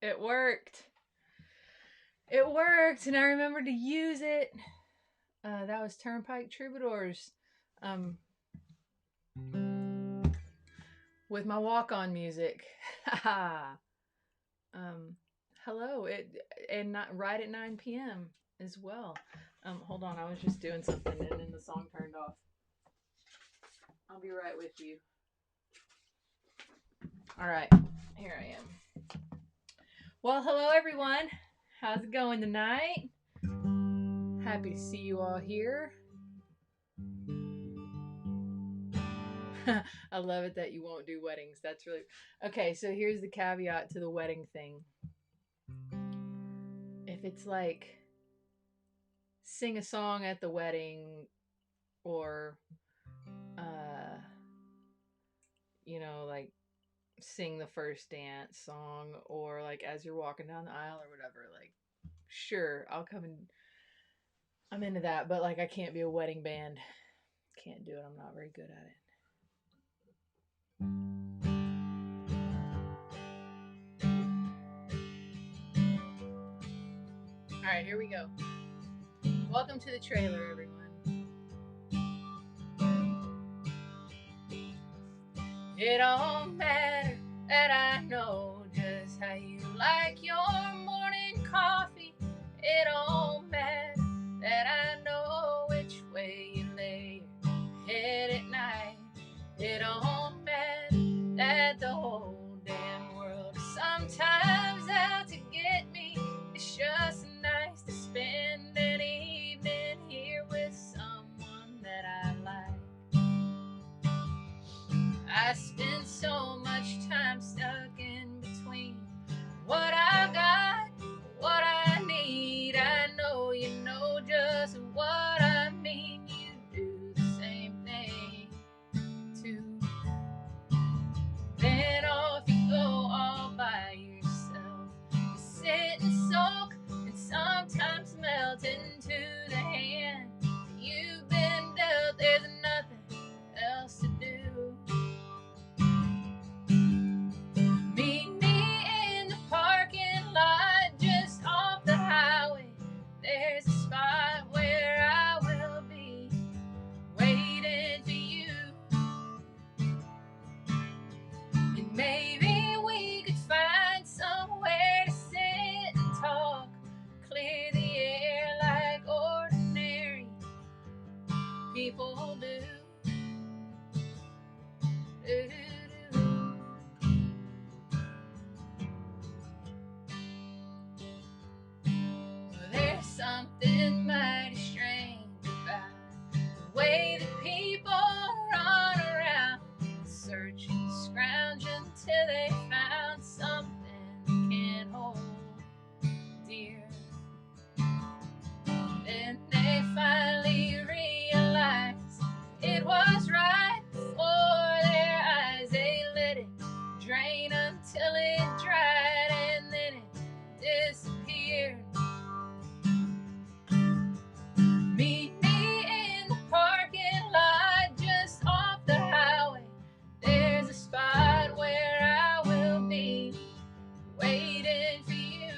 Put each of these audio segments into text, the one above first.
It worked. It worked, and I remembered to use it. That was Turnpike Troubadours, um, with my walk-on music. um, hello. And not right at 9 p.m. as well. Hold on, I was just doing something, and then the song turned off. I'll be right with you. All right, here I am. Well, hello everyone. How's it going tonight? Happy to see you all here. I love it that you won't do weddings. That's really okay. So here's the caveat to the wedding thing. If it's like sing a song at the wedding, or uh like sing the first dance song, or like as you're walking down the aisle or whatever, like sure, I'll come and I'm into that, but like I can't be a wedding band. Can't do it. I'm not very good at it. All right, here we go. Welcome to the trailer, everyone. It don't matter that I know just how you like your morning coffee. It don't matter that I know which way you lay your head at night. It don't matter that the whole damn world is sometimes out to get me. It's just nice to spend an evening here with someone that I like. I spend so much time stuck in between what I got, what I need. I know you know just what I mean. You do the same thing too. Then off you go all by yourself. You sit and soak and sometimes melt into the hand you've been dealt. There's nothing else to do. Meet me in the parking lot just off the highway. There's a spot where I will be waiting for you. And maybe we could find somewhere to sit and talk, clear the air like ordinary people do. There's something mighty strange about the way that people run around, searching, scrounging till they found something they can't hold dear. Then they finally realize it was right before their eyes. They let it drain until it dried, and then it disappeared. Meet me in the parking lot just off the highway. There's a spot where I will be waiting for you.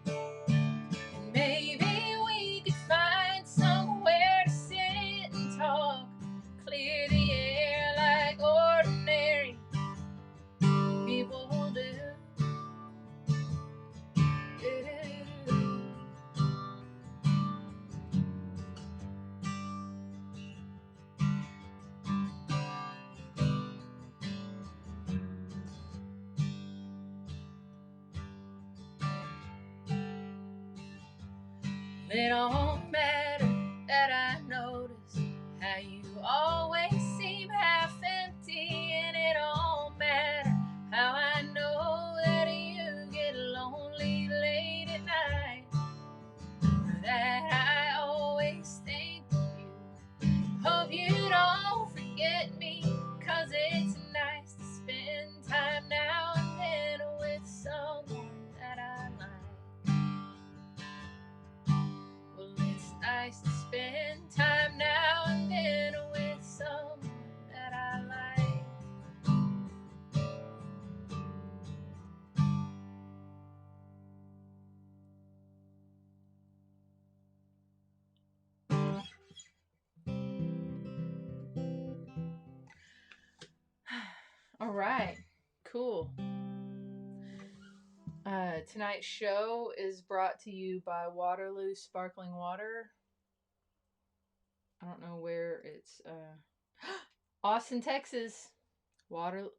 And maybe we could find somewhere to sit and talk, clear the air like ordinary people do. It don't matter that I notice how you always seem half empty, and it don't matter how I know that you get lonely late at night, or that I always think of you. Hope you don't forget me, 'cause it's nice to spend time now and then with someone that I like. Well, right. Cool. Tonight's show is brought to you by Waterloo Sparkling Water. I don't know where it's. Austin, Texas. Waterloo.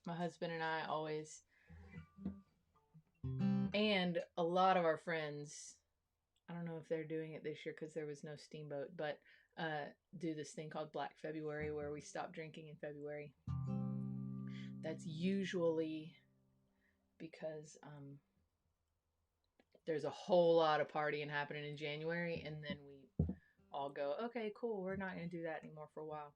My husband and I always, and a lot of our friends, I don't know if they're doing it this year because there was no steamboat, but do this thing called Black February where we stop drinking in February. That's usually because there's a whole lot of partying happening in January, and then we all go, okay, cool, we're not going to do that anymore for a while.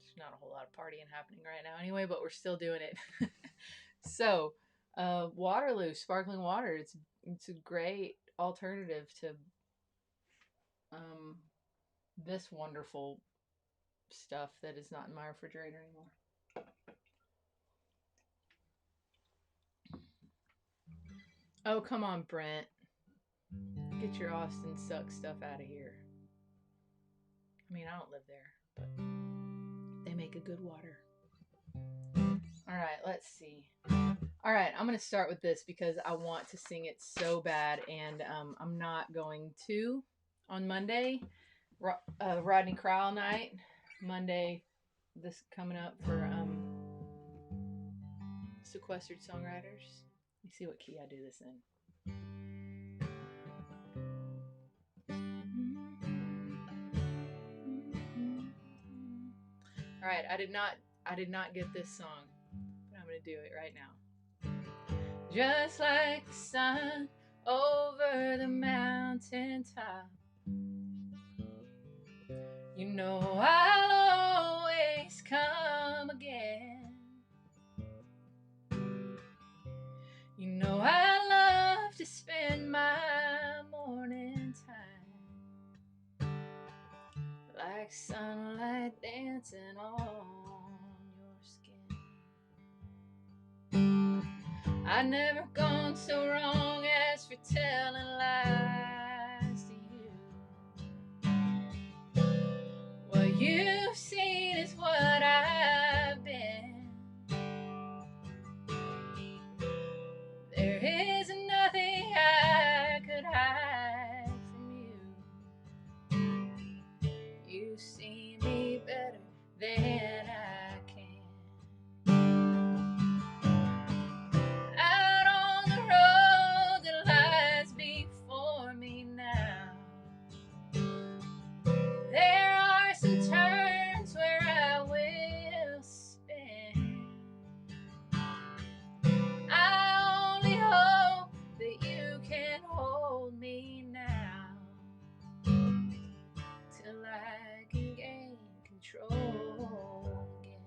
There's not a whole lot of partying happening right now anyway, but we're still doing it. So, Waterloo Sparkling Water, it's a great alternative to this wonderful stuff that is not in my refrigerator anymore. Oh, come on, Brent. Get your Austin Suck stuff out of here. I mean, I don't live there, but they make a good water. All right, let's see. All right, I'm going to start with this because I want to sing it so bad, and I'm not going to on Monday. Rodney Crowell night. Monday, this coming up for sequestered songwriters. Let me see what key I do this in. All right, I did not get this song, but I'm going to do it right now. Just like the sun over the mountaintop, you know I'll always come again. You know I love to spend my morning time like sunlight dancing on your skin. I've never gone so wrong as for telling lies to you. What you've seen is what I've been. There is nothing I could hide from you. You see me better than I can. Out on the road that lies before me now, there are some turns where I will spin. I only hope that you can hold me now till I can gain control again.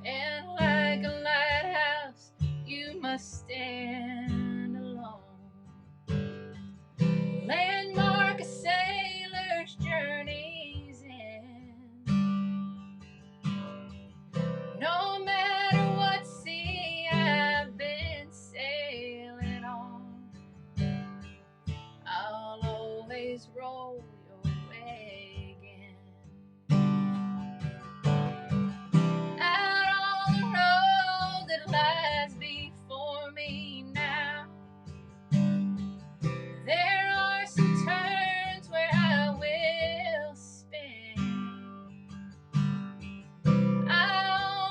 And like a lighthouse, you must stand alone. Landmark a sailor's journey's in. No matter what sea I've been sailing on, I'll always roll your way again. Out on the road that lies before me now, there are some turns where I will spin. I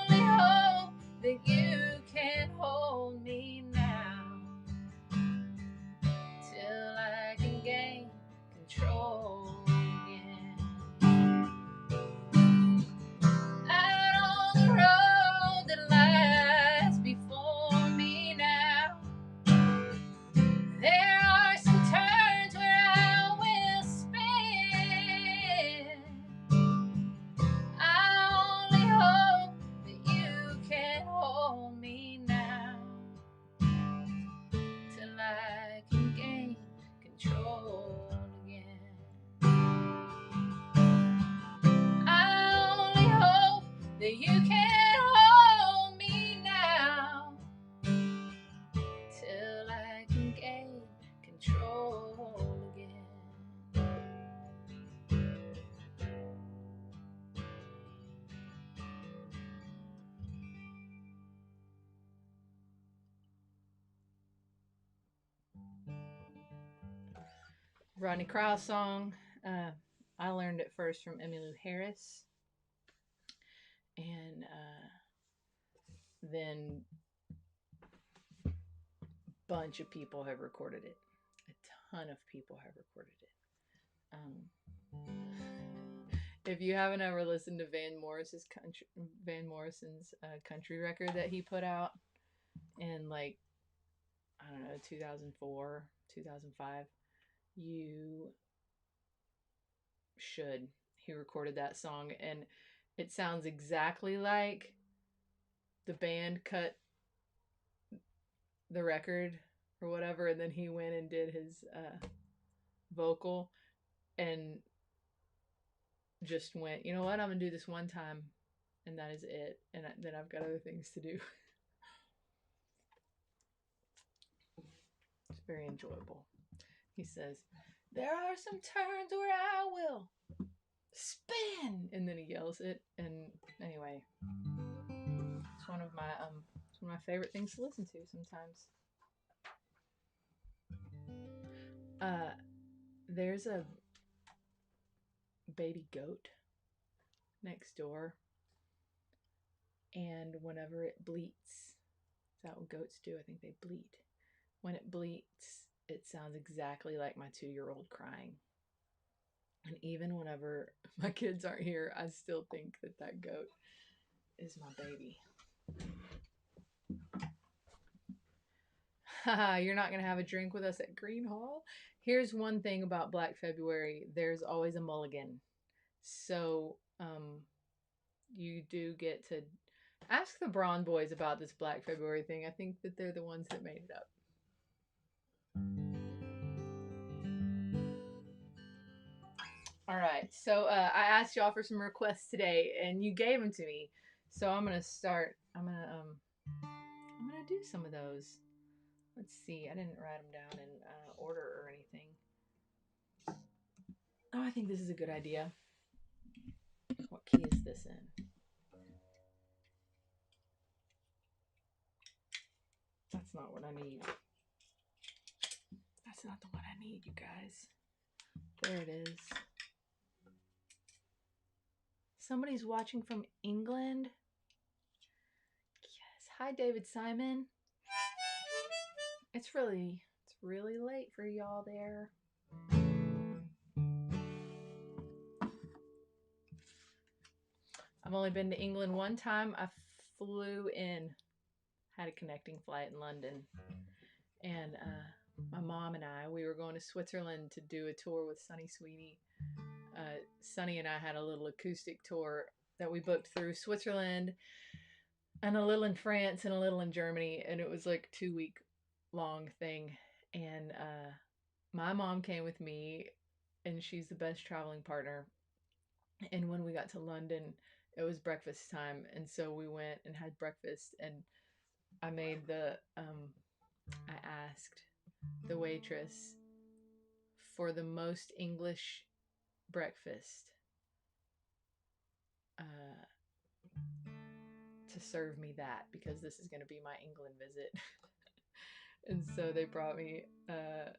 only hope that you can hold me now till I can gain control Rodney Crowell song. I learned it first from Emmylou Harris, and then a bunch of people have recorded it. A ton of people have recorded it. If you haven't ever listened to Van Morrison's country record that he put out in like, I don't know, 2004, 2005, you should. He recorded that song, and it sounds exactly like the band cut the record or whatever, and then he went and did his vocal and just went, you know what, I'm gonna do this one time, and that is it, and then I've got other things to do. It's very enjoyable. He says, there are some turns where I will spin, and then he yells it, and anyway, it's one of my favorite things to listen to sometimes. There's a baby goat next door, and whenever it bleats, is that what goats do? I think they bleat. When it bleats, it sounds exactly like my 2-year-old crying. And even whenever my kids aren't here, I still think that goat is my baby. Haha, you're not going to have a drink with us at Green Hall? Here's one thing about Black February. There's always a mulligan. So, you do get to ask the Braun boys about this Black February thing. I think that they're the ones that made it up. All right, so I asked y'all for some requests today, and you gave them to me. So I'm gonna start. I'm gonna do some of those. Let's see. I didn't write them down in order or anything. Oh, I think this is a good idea. What key is this in? That's not what I need. That's not the one I need, you guys. There it is. Somebody's watching from England. Yes. Hi, David Simon. It's really late for y'all there. I've only been to England one time. I flew in, had a connecting flight in London, and my mom and we were going to Switzerland to do a tour with Sunny Sweetie. Sunny and I had a little acoustic tour that we booked through Switzerland, and a little in France and a little in Germany, and it was like a 2-week long thing. And my mom came with me, and she's the best traveling partner. And when we got to London, it was breakfast time, and so we went and had breakfast, and I made I asked the waitress for the most English breakfast to serve me that, because this is going to be my England visit. And so they brought me, I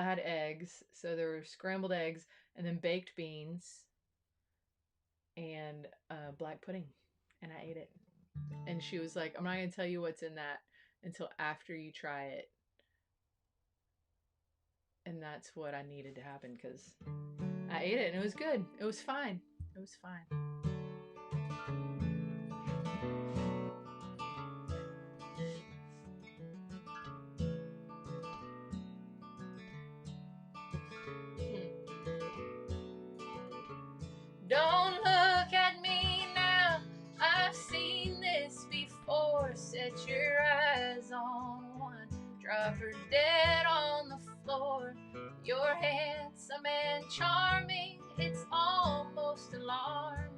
had eggs, so there were scrambled eggs, and then baked beans, and black pudding, and I ate it. And she was like, I'm not going to tell you what's in that until after you try it. And that's what I needed to happen, because I ate it and it was good. It was fine. It was fine. Don't look at me now, I've seen this before. Set your eyes on one, drop her dead on the floor. You're handsome and charming, it's almost alarming.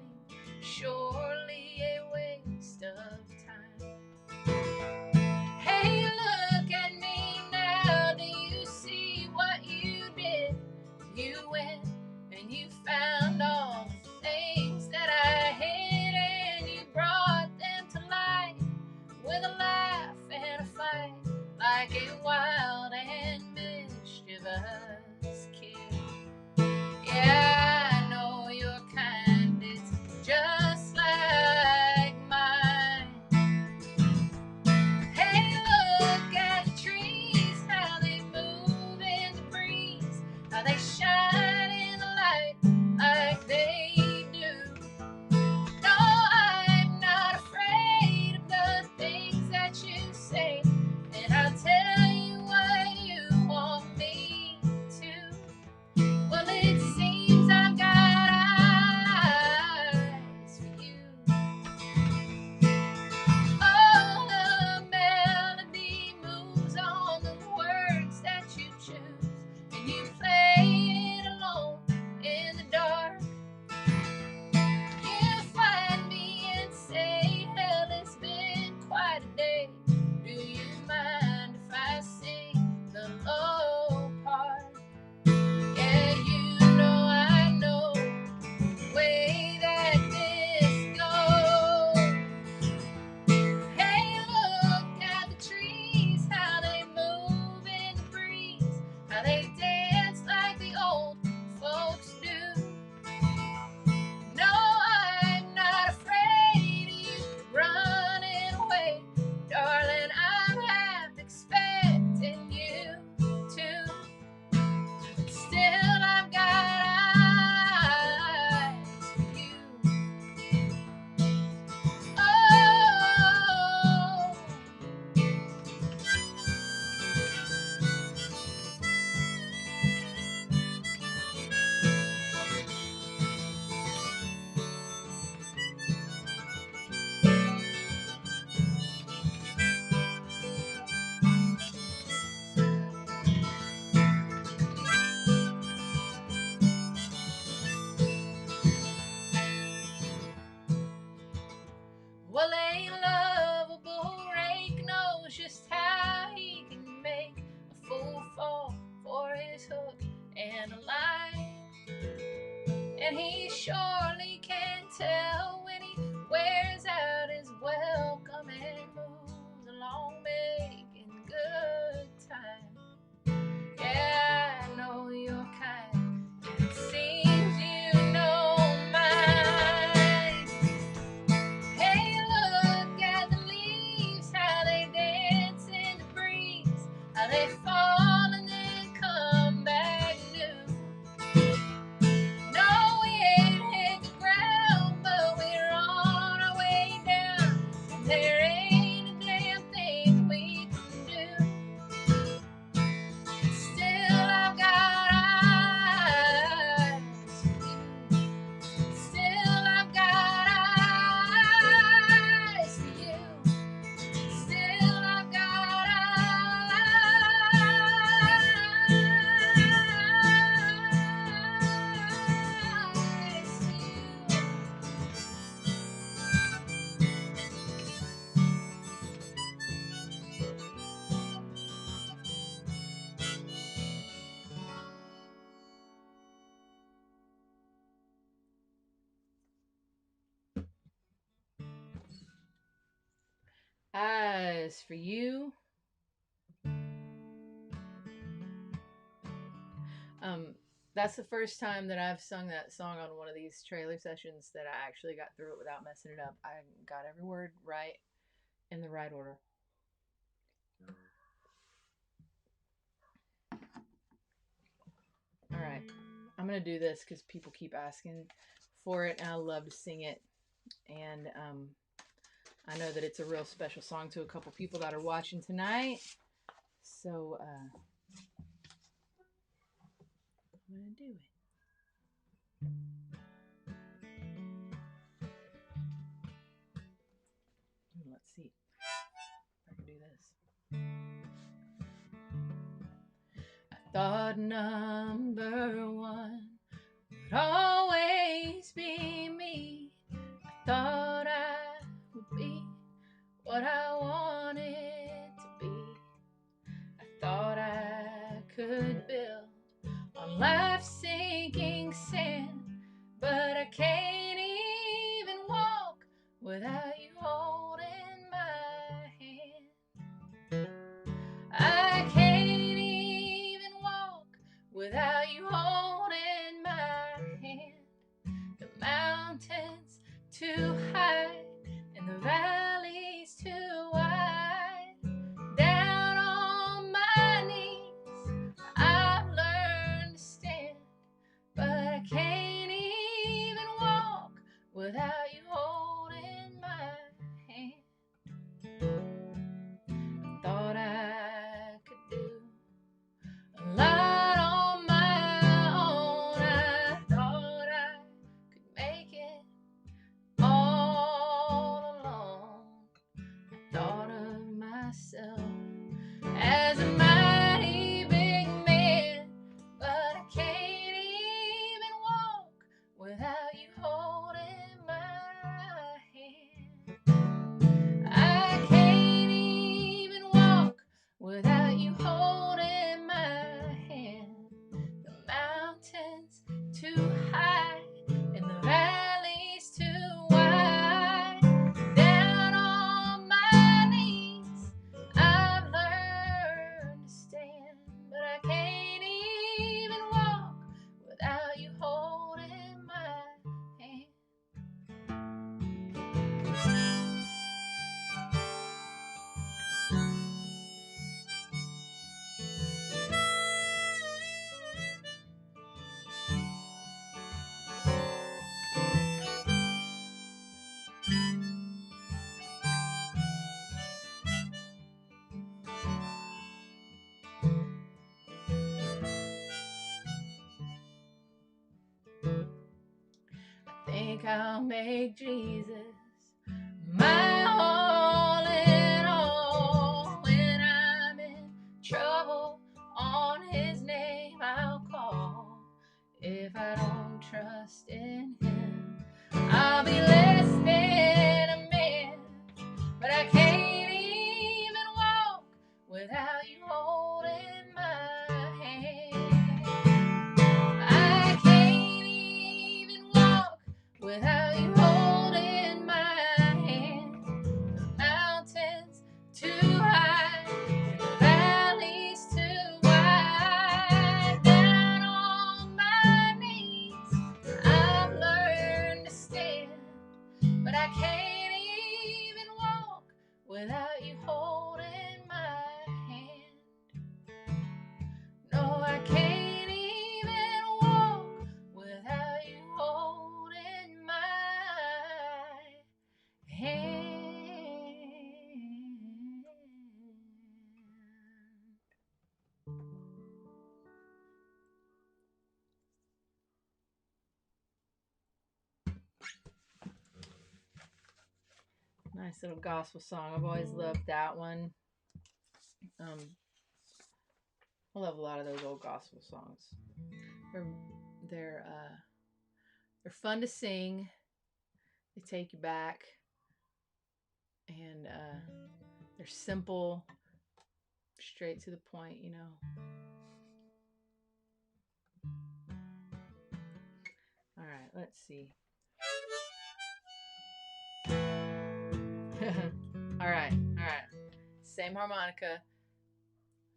Surely a waste of time. Hey, look at me now, do you see what you did? You went and you found all the things that I hid, and you brought them to light with a laugh and a fight, like a wild and mischievous candlelight. And he surely can tell when he wears out his welcome and moves along making good time. Yeah, I know you're kind, it seems you know mine. Hey, look at the leaves, how they dance in the breeze, how they fall and then come back new. No, we ain't hit the ground, but we're on our way down, and there ain't a damn thing we can do. Still I've got eyes for you. Still I've got eyes for you. Still I've got eyes for you. Eyes for you. That's the first time that I've sung that song on one of these trailer sessions that I actually got through it without messing it up. I got every word right in the right order. All right, I'm gonna do this because people keep asking for it, and I love to sing it. And I know that it's a real special song to a couple people that are watching tonight. So I'm gonna do it. Let's see if I can do this. I thought number one would always be me. I thought I would be what I wanted to be. I thought I could build on life's sinking sand, but I can't even walk without you holding my hand. I can't even walk without you holding my hand. The mountain's too high and the valley's too wide. Down on my knees I've learned to stand, but I can't even walk without you holding my hand. I thought I could do a lot on my own. I thought I could make it all alone. I thought of myself as a mighty big man, but I can't even walk without you holding my hand. I can't even walk without you holding my hand. The mountain's too high and the valley's too wide. Down on my knees I've learned to stand, but I can't even walk without you holding my hand. I think I'll make Jesus my all in all. When I'm in trouble, on his name I'll call. If I don't trust in him, I'll be less than a man. But I can't even walk without you holding my hand. Nice little gospel song. I've always loved that one. I love a lot of those old gospel songs. They're they're uh, they're fun to sing. They take you back, and they're simple, straight to the point. You know. All right, let's see. all right. Same harmonica,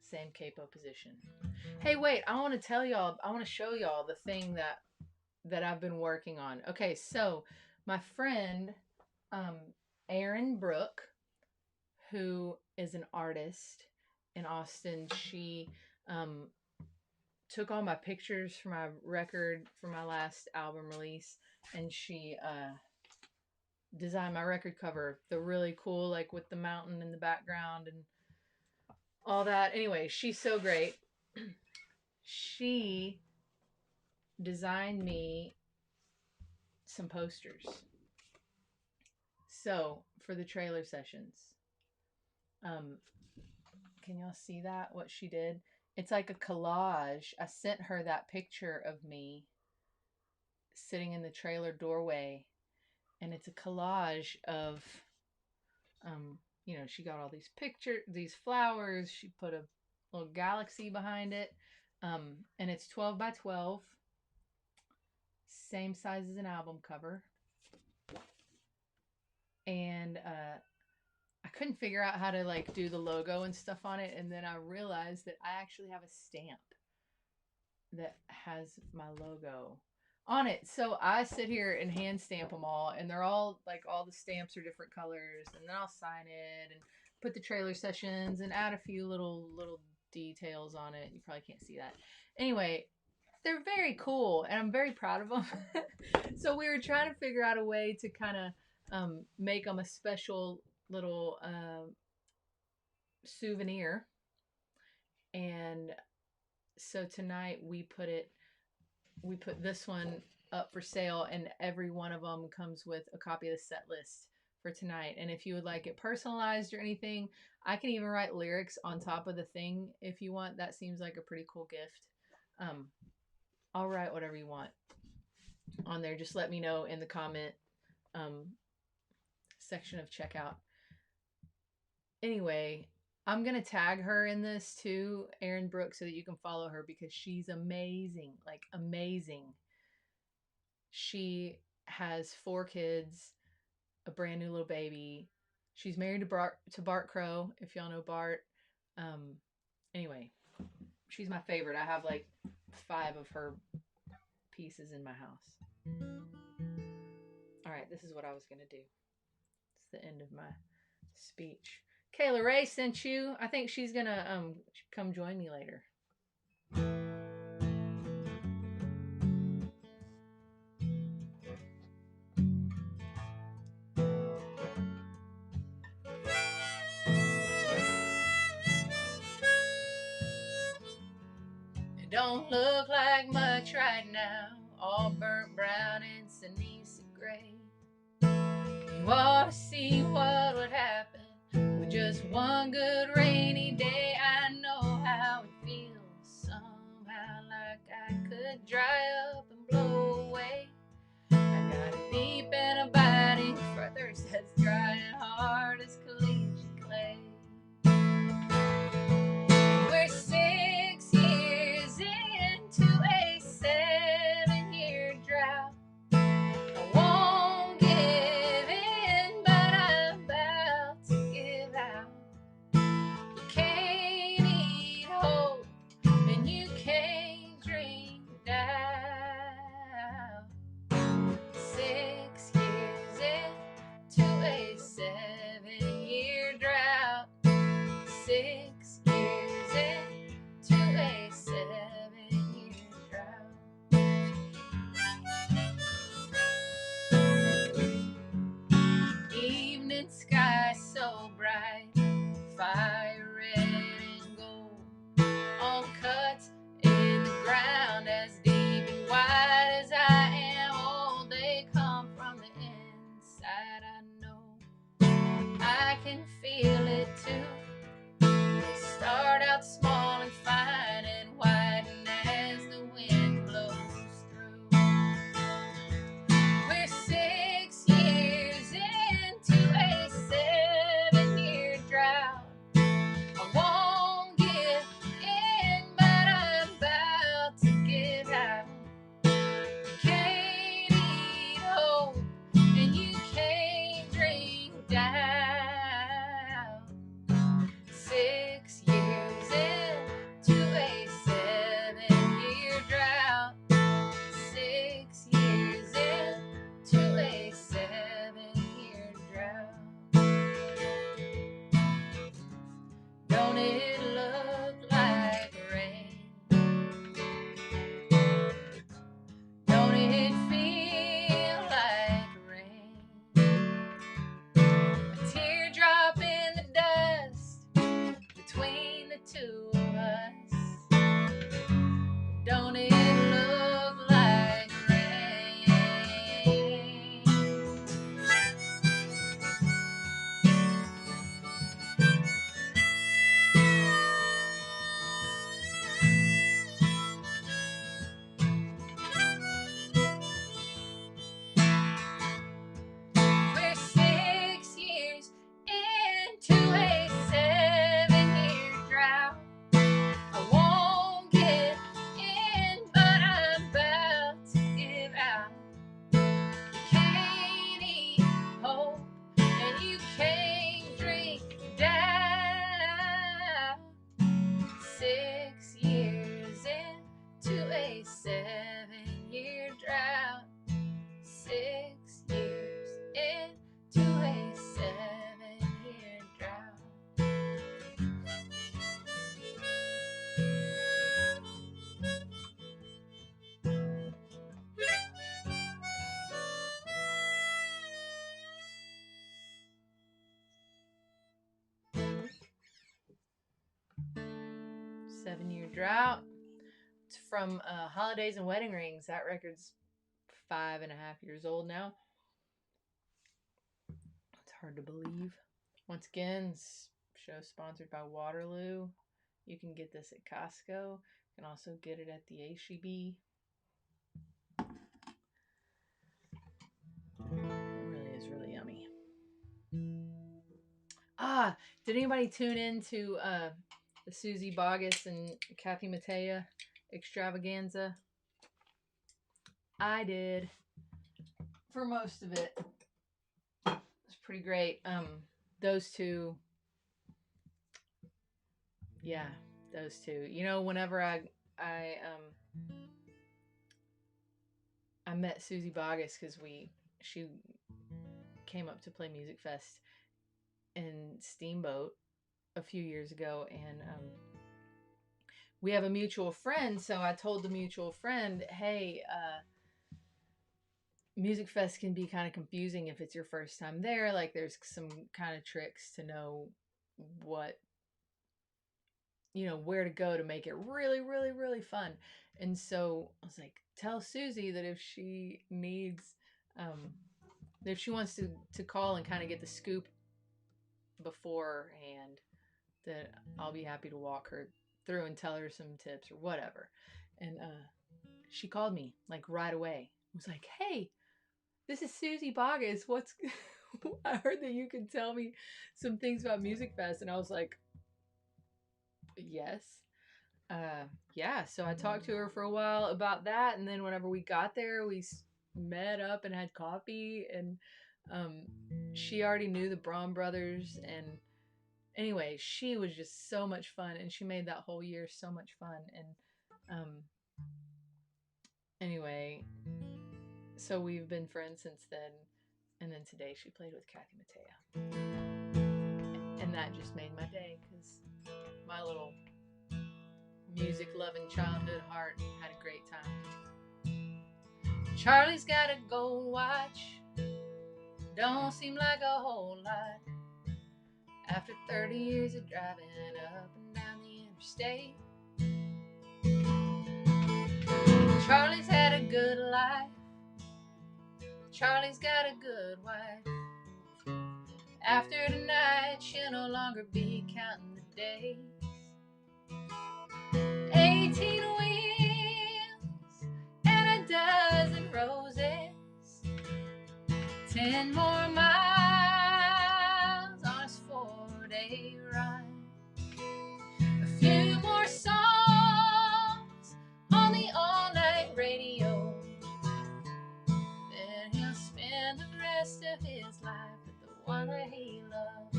same capo position. Hey, wait, I want to tell y'all, I want to show y'all the thing that I've been working on. Okay, so my friend Erin Brooke, who is an artist in Austin, she took all my pictures for my record for my last album release, and she designed my record cover. The really cool, like with the mountain in the background and all that. Anyway, she's so great. She designed me some posters. So for the trailer sessions, can y'all see that? What she did? It's like a collage. I sent her that picture of me sitting in the trailer doorway, and it's a collage of, you know, she got all these pictures, these flowers. She put a little galaxy behind it, and it's 12 by 12, same size as an album cover. And I couldn't figure out how to like do the logo and stuff on it, and then I realized that I actually have a stamp that has my logo on it. So I sit here and hand stamp them all, and they're all like, all the stamps are different colors, and then I'll sign it and put the trailer sessions and add a few little details on it. You probably can't see that. Anyway, they're very cool, and I'm very proud of them. So we were trying to figure out a way to kind of make them a special little souvenir. And so tonight we put this one up for sale, and every one of them comes with a copy of the set list for tonight. And if you would like it personalized or anything, I can even write lyrics on top of the thing if you want. That seems like a pretty cool gift. I'll write whatever you want on there. Just let me know in the comment section of checkout. Anyway, I'm going to tag her in this too, Erin Brooke, so that you can follow her, because she's amazing, like amazing. She has 4 kids, a brand new little baby. She's married to Bart Crow, if y'all know Bart. Anyway, she's my favorite. I have like 5 of her pieces in my house. All right, this is what I was going to do. It's the end of my speech. Kayla Ray sent you. I think she's going to come join me later. It don't look like much right now, all burnt brown and Sinisa gray. You ought to see what would happen with just one good rainy day. I know how it feels, somehow like I could dry up and blow away. I got a deep and abiding thirst that's dry and hard as collegiate clay. We're 6 years into a 7-year drought. I won't give in, but I'm about to give out. You can't eat hope, and you can't drink that. 7-year drought. It's from Holidays and Wedding Rings. That record's 5.5 years old now. It's hard to believe. Once again, show sponsored by Waterloo. You can get this at Costco. You can also get it at the H-E-B. It really is really yummy. Did anybody tune in to the Susie Boggess and Kathy Mattea extravaganza? I did. For most of it. It's pretty great. Those two. Yeah, those two. You know, whenever I met Susie Boggess because she came up to play Music Fest in Steamboat a few years ago, and we have a mutual friend, so I told the mutual friend, hey, Music Fest can be kind of confusing if it's your first time there. Like, there's some kind of tricks to know what, you know, where to go to make it really, really, really fun. And so I was like, tell Susie that if she needs, if she wants to call and kind of get the scoop beforehand, that I'll be happy to walk her through and tell her some tips or whatever. And she called me like right away. Was like, hey, this is Susie Boggess. What's I heard that you can tell me some things about Music Fest. And I was like, yes. Yeah, so I talked to her for a while about that, and then whenever we got there, we met up and had coffee, and she already knew the Braun brothers, and anyway, she was just so much fun, and she made that whole year so much fun. And anyway, so we've been friends since then, and then today she played with Kathy Mattea, and that just made my day, because my little music-loving childhood heart had a great time. Charlie's gotta go watch. Don't seem like a whole lot after 30 years of driving up and down the interstate. Charlie's had a good life. Charlie's got a good wife. After tonight, she'll no longer be counting the days. 18 wheels and a dozen roses, 10 more miles on his 4-day run, a few more songs on the all-night radio, then he'll spend the rest of his life with the one that he loves.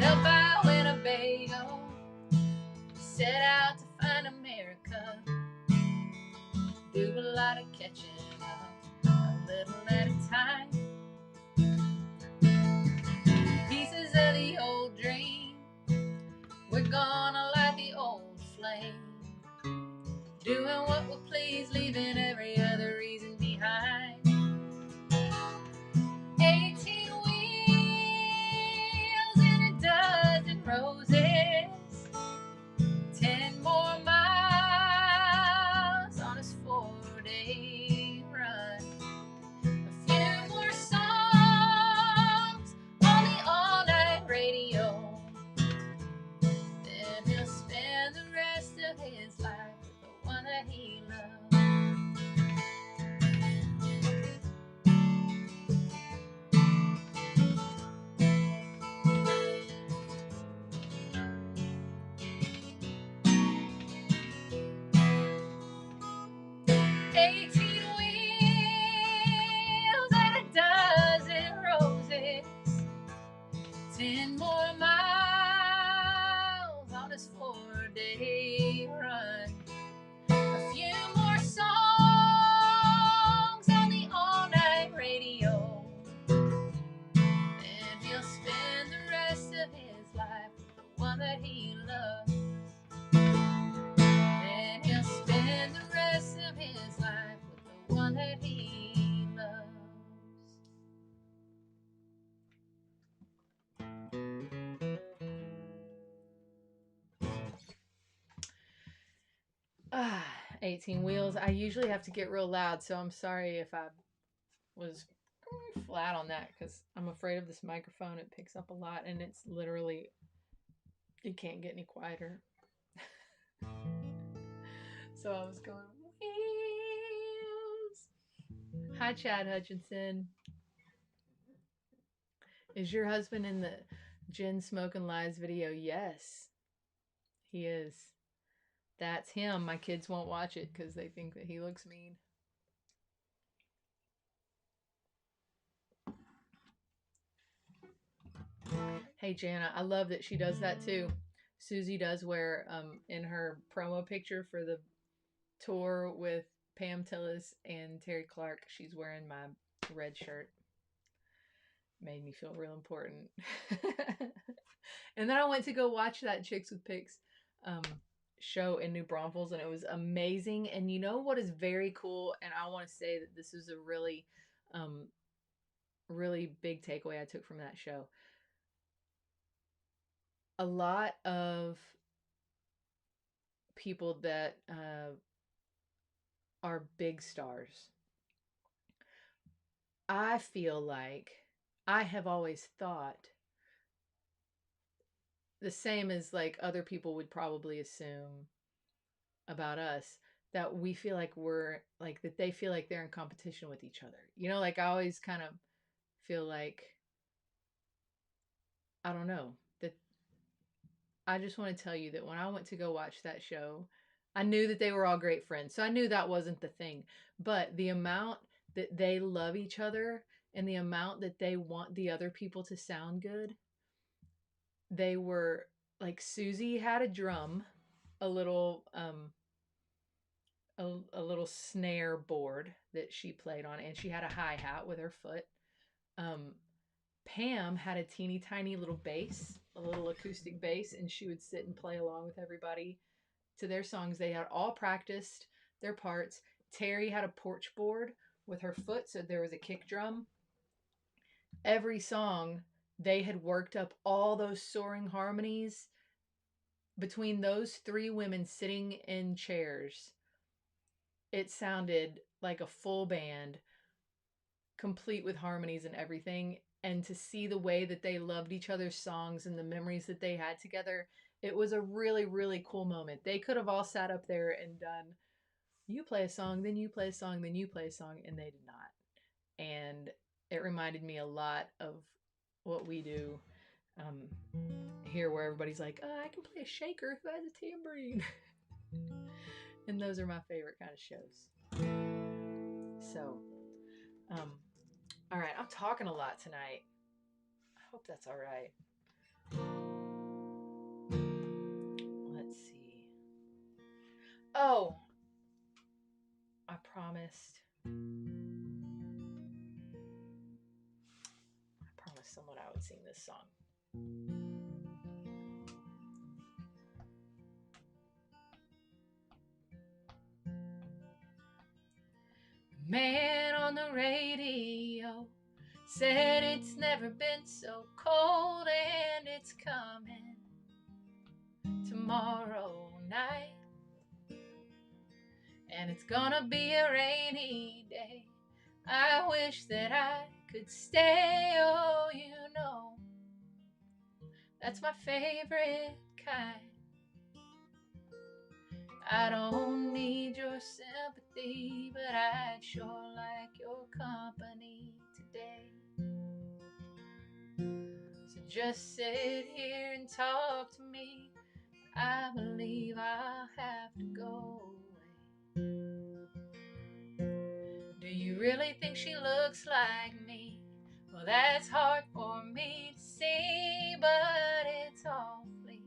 They'll buy a Winnebago, set out to find America, do a lot of catching up, a little at a time. Pieces of the old dream, we're gonna light the old flame, doing what will please, leaving every other reason behind. 18 wheels and a dozen roses, 10 more miles on his 4-day run, a few more songs on the all-night radio, then he'll spend the rest of his life with the one that he loves. 18 wheels and a dozen roses, 10 more miles on his 4-day run, a few more songs on the all-night radio, and he'll spend the rest of his life with the one that he loves. And he'll spend the rest of his life with the Ah, 18 wheels. I usually have to get real loud, so I'm sorry if I was flat on that because I'm afraid of this microphone. It picks up a lot and it's literally, it can't get any quieter. So I was going, wheels. Hi, Chad Hutchinson. Is your husband in the Jen Smoking Lies video? Yes, he is. That's him. My kids won't watch it because they think that he looks mean. Hey, Jana, I love that she does that too. Susie does wear in her promo picture for the tour with Pam Tillis and Terry Clark, she's wearing my red shirt. Made me feel real important. And then I went to go watch that Chicks with Pics show in New Braunfels, and it was amazing. And you know what is very cool? And I want to say that this is a really, really big takeaway I took from that show. A lot of people that are big stars, I feel like I have always thought the same as like other people would probably assume about us, that we feel like we're like that they feel like they're in competition with each other. You know, like I always kind of feel like, I don't know, that I just want to tell you that when I went to go watch that show, I knew that they were all great friends. So I knew that wasn't the thing. But the amount that they love each other and the amount that they want the other people to sound good, they were like, Susie had a drum, a little a little snare board that she played on, and she had a hi-hat with her foot. um Pam had a teeny tiny little bass, a little acoustic bass, and she would sit and play along with everybody to their songs. They had all practiced their parts. Terry had a porch board with her foot, so there was a kick drum. Every song, they had worked up all those soaring harmonies between those three women sitting in chairs. It sounded like a full band, complete with harmonies and everything. And to see the way that they loved each other's songs and the memories that they had together, it was a really, really cool moment. They could have all sat up there and done, you play a song, then you play a song, then you play a song, and they did not. And it reminded me a lot of what we do here, where everybody's like, oh, I can play a shaker, who has a tambourine? And those are my favorite kind of shows. So, all right, I'm talking a lot tonight. I hope that's all right. Let's see. Oh, I promised someone I would sing this song. Man on the radio said it's never been so cold, and it's coming tomorrow night, and it's gonna be a rainy day. I wish that I could stay. Oh, you know, that's my favorite kind. I don't need your sympathy, but I'd sure like your company today. So just sit here and talk to me. I believe I'll have to go away. Do you really think she looks like me? Well, that's hard for me to see, but it's awfully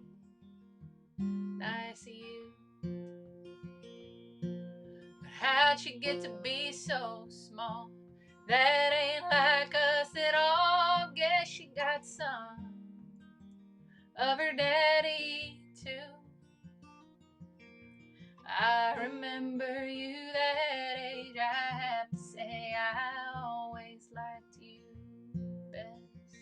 nice of you. But how'd she get to be so small? That ain't like us at all. Guess she got some of her daddy too. I remember you that age. I have to say I always liked you best.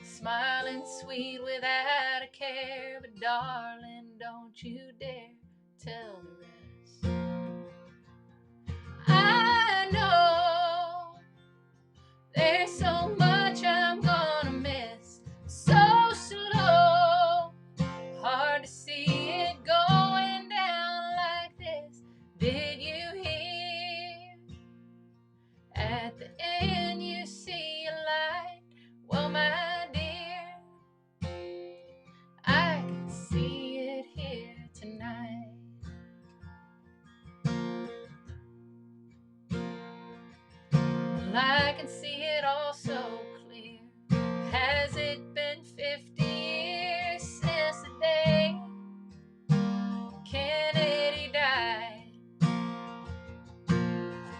Smiling sweet without a care, but darling, don't you dare tell the rest. I know there's so much I'm gonna miss. So slow, hard to see it going down like this. Did you hear? At the end you see a light. Well, my dear, I can see it here tonight. Well, I can see it all so clear. Has it been 50 years since the day Kennedy died?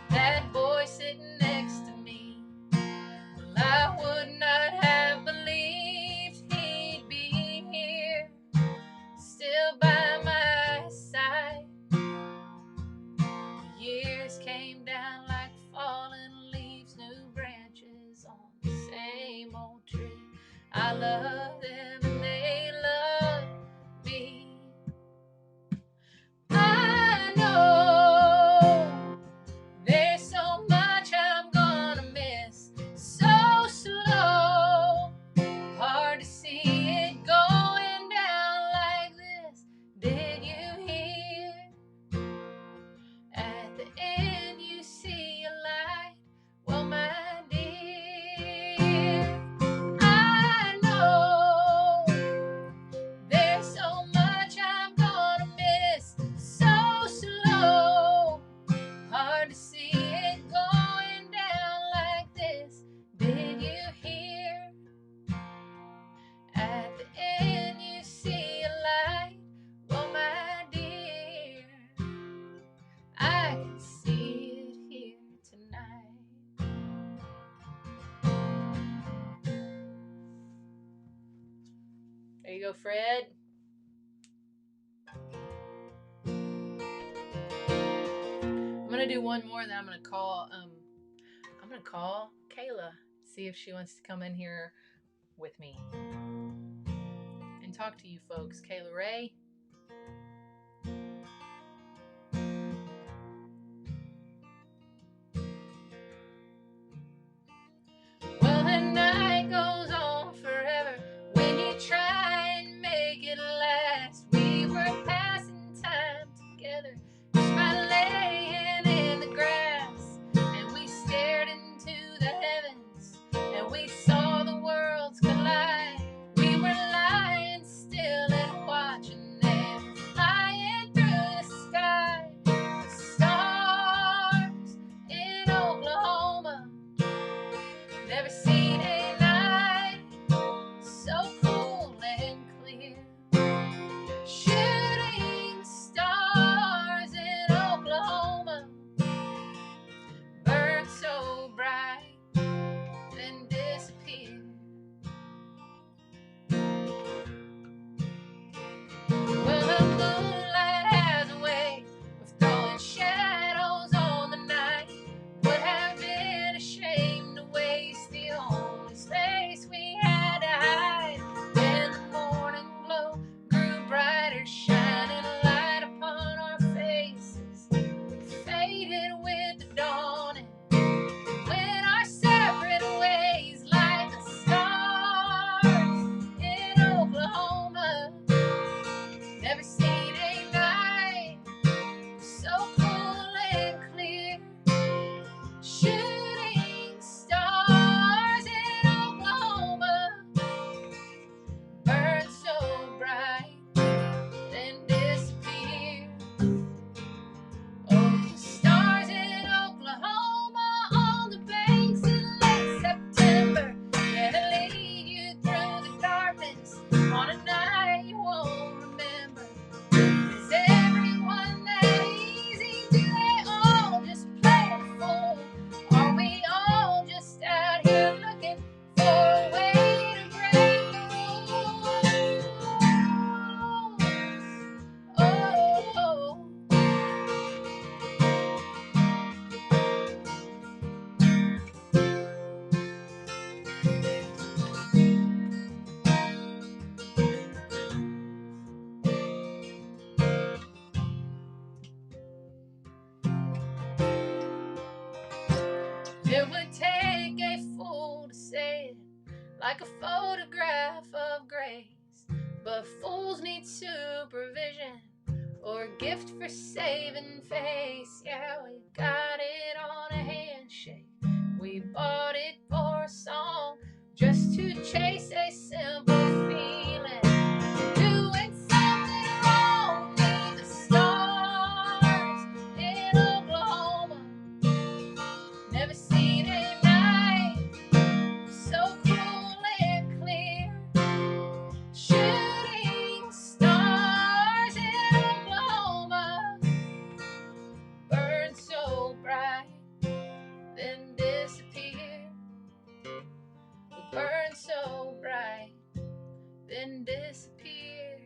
That boy sitting next to me, well, I would not have believed he'd be here, still by my side. The years came down like fallen leaves, new branches on the same old tree. I love them and they love me. I know there's so much I'm gonna miss. So slow, hard to see it going down like this. Did you hear? At the end you see a light. Well, my dear, I know there's so much I'm gonna miss. So slow, hard to see it going down like this. Did you hear? At the end you see a light. Well, my dear, I can see it here tonight. There you go, Fred. I'm gonna do one more, then I'm gonna call Kayla, see if she wants to come in here with me and talk to you folks. Kayla Ray. Well, the night goes on forever when you try and make it last. We were passing time together just by laying in the grass, and we stared into the heavens and we saw the worlds collide. We were lying still and watching them flying through the sky. The stars in Oklahoma, never seen a night so cool and clear. Shooting stars in Oklahoma, burn so bright, then disappear. Well, the moonlight has a way of throwing shadows on the night. Would have been ashamed to waste the only space we had to hide. Then the morning glow grew brighter, shining light upon our faces. We faded with the dawning, went our separate ways like the stars in Oklahoma. Never seen a night so cool and clear. Shooting stars in Oklahoma, burn so bright, then disappear. Oh, the stars in Oklahoma on the banks in late September, yeah, they lead you through the darkness on a night you won't remember. It would take a fool to say it, like a photograph of grace. But fools need supervision or a gift for saving face. Yeah, we got it on a handshake. We bought it for a song, just to chase a simple feeling. Doing something wrong with the stars in Oklahoma. Never seen a night so cool and clear. Shooting stars in Oklahoma burn so bright, then disappear. We burn so bright, then disappear.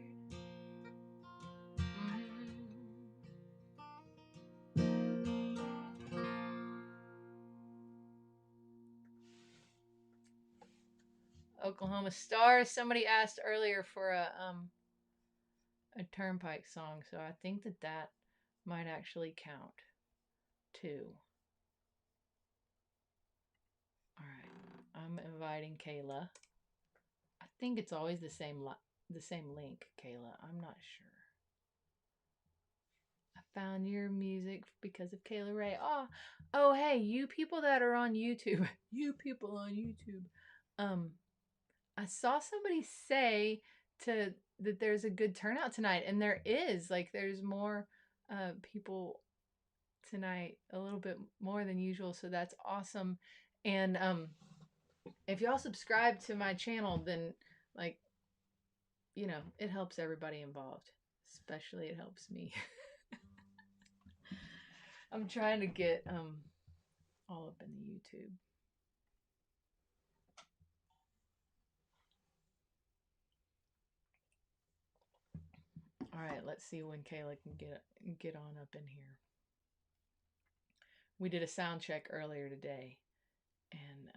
Oklahoma stars. Somebody asked earlier for a Turnpike song, so I think that might actually count too. All right, I'm inviting Kayla. I think it's always the same link, Kayla. I'm not sure. I found your music because of Kayla Ray. Oh, hey, you people that are on YouTube, you people on YouTube. I saw somebody say that there's a good turnout tonight, and there is. Like, there's more people tonight, a little bit more than usual, so that's awesome. And if y'all subscribe to my channel, then, like, you know, it helps everybody involved. Especially it helps me. I'm trying to get all up in the YouTube. All right, let's see when Kayla can get on up in here. We did a sound check earlier today, and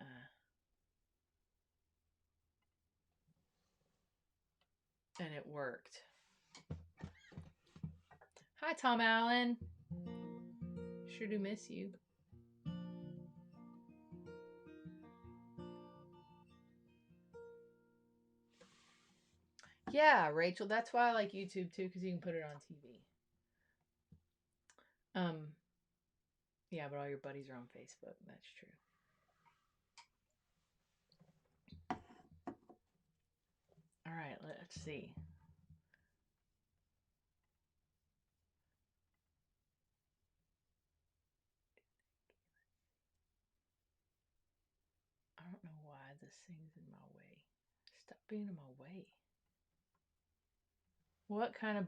it worked. Hi, Tom Allen. Sure do miss you. Yeah, Rachel, that's why I like YouTube too, because you can put it on TV. Yeah, but all your buddies are on Facebook. That's true. All right, let's see. I don't know why this thing's in my way. Stop being in my way. What kind of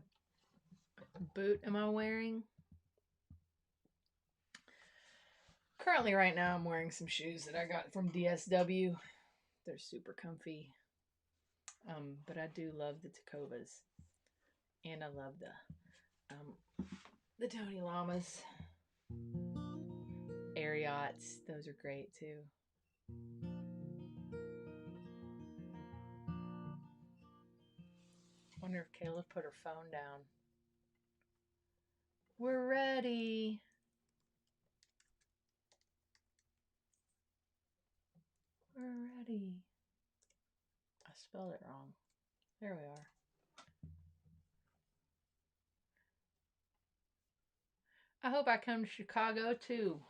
boot am I wearing? Currently, right now, I'm wearing some shoes that I got from DSW. They're super comfy. But I do love the Tacovas. And I love the Tony Lamas. Ariats, those are great too. Wonder if Kayla put her phone down. We're ready. We're ready. I spelled it wrong. There we are. I hope I come to Chicago too.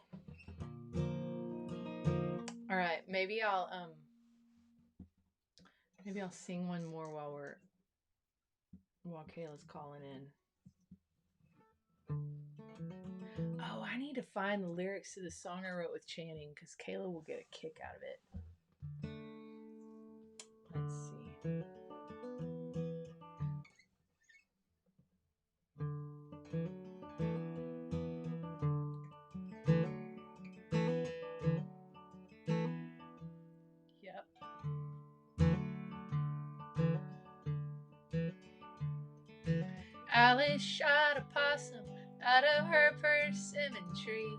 All right, maybe I'll sing one more while Kayla's calling in. Oh, I need to find the lyrics to the song I wrote with Channing, because Kayla will get a kick out of it. Let's see. Yep. Alice shot a possum out of her persimmon tree,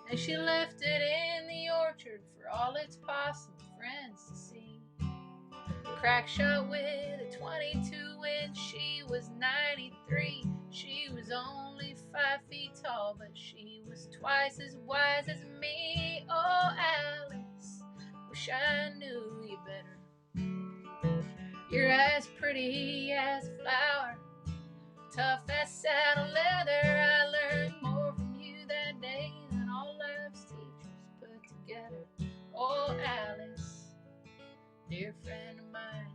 and she left it in the orchard for all its possum friends to see. Crack shot with a 22 when she was 93. She was only 5 feet tall, but she was twice as wise as me. Oh, Alice, wish I knew you better. You're as pretty as a flower, tough as saddle leather. I learned more from you that day than all life's teachers put together. Oh, Alice, dear friend of mine.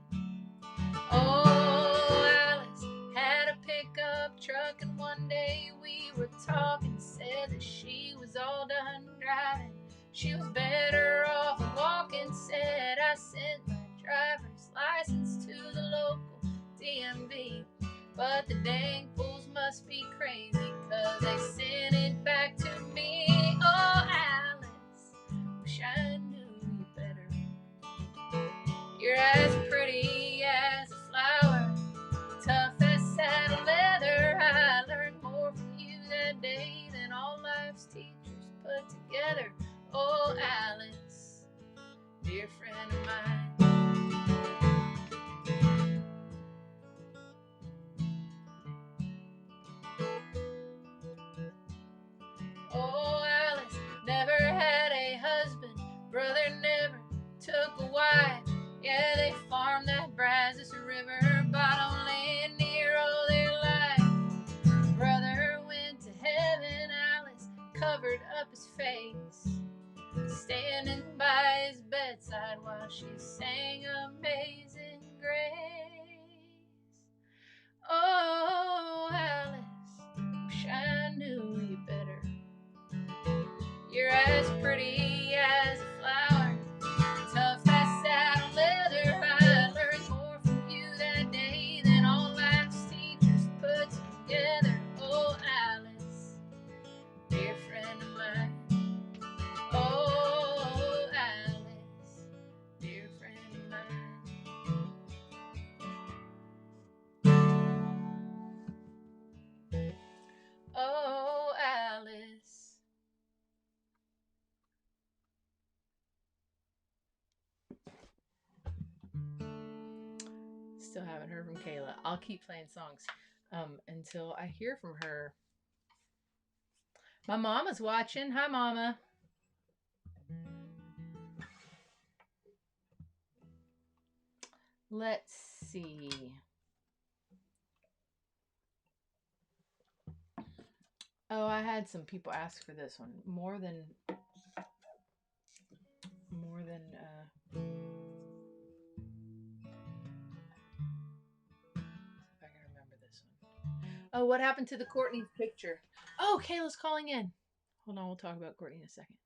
Oh, Alice had a pickup truck, and one day we were talking. Said that she was all done driving. She was better off walking. Said I sent my driver's license to the local DMV, but the dang fools must be crazy, 'cause they sent it back to me. Oh, Alice, wish I knew you better. You're as pretty as a flower, tough as saddle leather. I learned more from you that day than all life's teachers put together. Oh, Alice, dear friend of mine. Oh, Alice never had a husband, brother never took a wife. Yeah, they farmed that Brazos River bottom land near all their life. Brother went to heaven, Alice covered up his face, standing by his bedside while she sang Amazing Grace. Oh, Alice, wish I knew you better. You're as pretty as a flower, tough as saddle leather. I learned more from you that day than all life's teachers put together. Oh, Alice, dear friend of mine. Oh, Alice, dear friend of mine. Oh, Alice. Still haven't heard from Kayla. I'll keep playing songs until I hear from her. My mama's watching. Hi, Mama. Let's see. Oh, I had some people ask for this one more than if I can remember this one. Oh, what happened to the Courtney picture? Oh, Kayla's calling in. Hold on, we'll talk about Courtney in a second.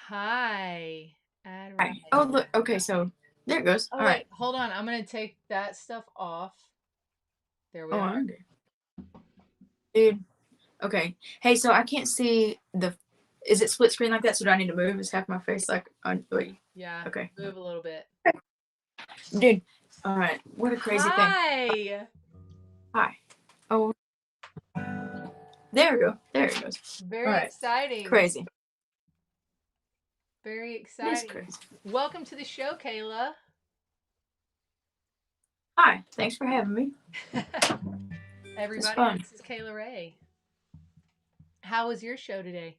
Hi. Hi. Oh, look. Okay, so there it goes. Oh, all wait, right. Hold on. I'm going to take that stuff off. There we are. Okay. Dude. Okay. Hey, so I can't see the. Is it split screen like that? So do I need to move? Is half my face like on? Wait. Yeah. Okay. Move a little bit. Dude. All right. What a crazy thing. Hi. Hi. Oh. There we go. There it goes. Very exciting. Crazy. Very exciting. It's crazy. Welcome to the show, Kayla. Hi. Thanks for having me. Everybody, this is Kayla Ray. How was your show today?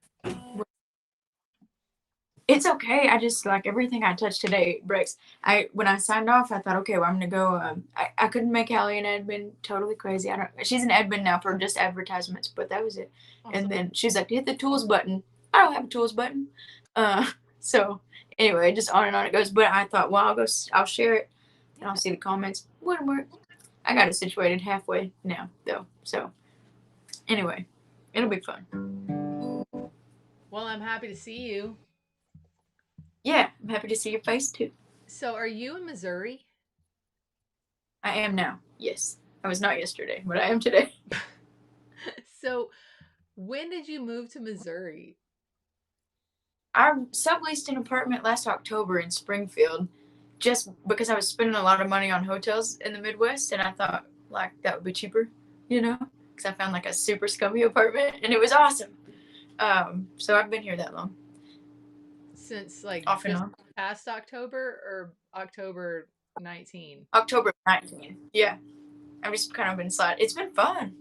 It's okay. I just like everything I touch today breaks. When I signed off, I thought, okay, well, I'm gonna go. I couldn't make Allie an admin. Totally crazy. She's an admin now for just advertisements, but that was it. Awesome. And then she's like, hit the tools button. I don't have a tools button. So anyway, just on and on it goes. But I thought, well, I'll share it, and I'll see the comments. Wouldn't work. I got it situated halfway now, though. So anyway, it'll be fun. Well, I'm happy to see you. Yeah, I'm happy to see your face too. So, are you in Missouri? I am now. Yes. I was not yesterday, but I am today. So, when did you move to Missouri? I subleased an apartment last October in Springfield just because I was spending a lot of money on hotels in the Midwest, and I thought like that would be cheaper, because I found like a super scummy apartment and it was awesome. So I've been here that long. Since like off and on. Past October or October 19? October 19. Yeah. I've just kind of been sliding. It's been fun.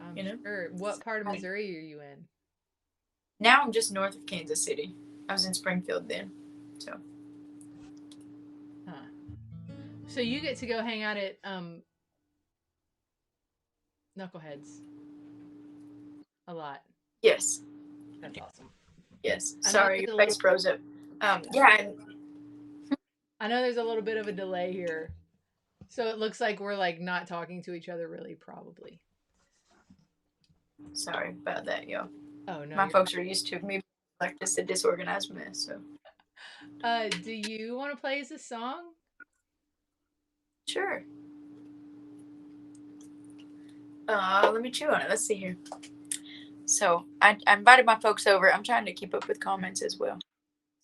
I'm sure. What part of Missouri are you in? Now I'm just north of Kansas City. I was in Springfield then, so. Huh. So you get to go hang out at Knuckleheads a lot. Yes. That's awesome. Yes. I know Sorry, there's your a face little, froze up. Yeah. I know there's a little bit of a delay here, so it looks like we're like not talking to each other really, probably. Sorry about that, yo. Oh no. My folks are used to me like just a disorganized mess. So. Do you want to play us a song? Sure. Let me chew on it. Let's see here. So I invited my folks over. I'm trying to keep up with comments as well.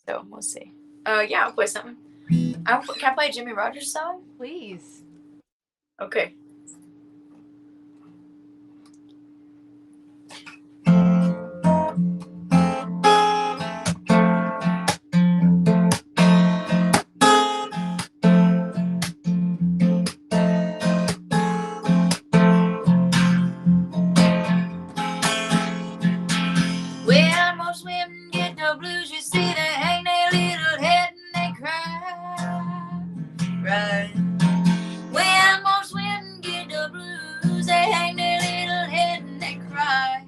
So we'll see. Yeah, I'll play something. Can I play a Jimmy Rogers song? Please. Okay. When most women get the blues, you see they hang their little head and they cry. Right. When most women get the blues, they hang their little head and they cry.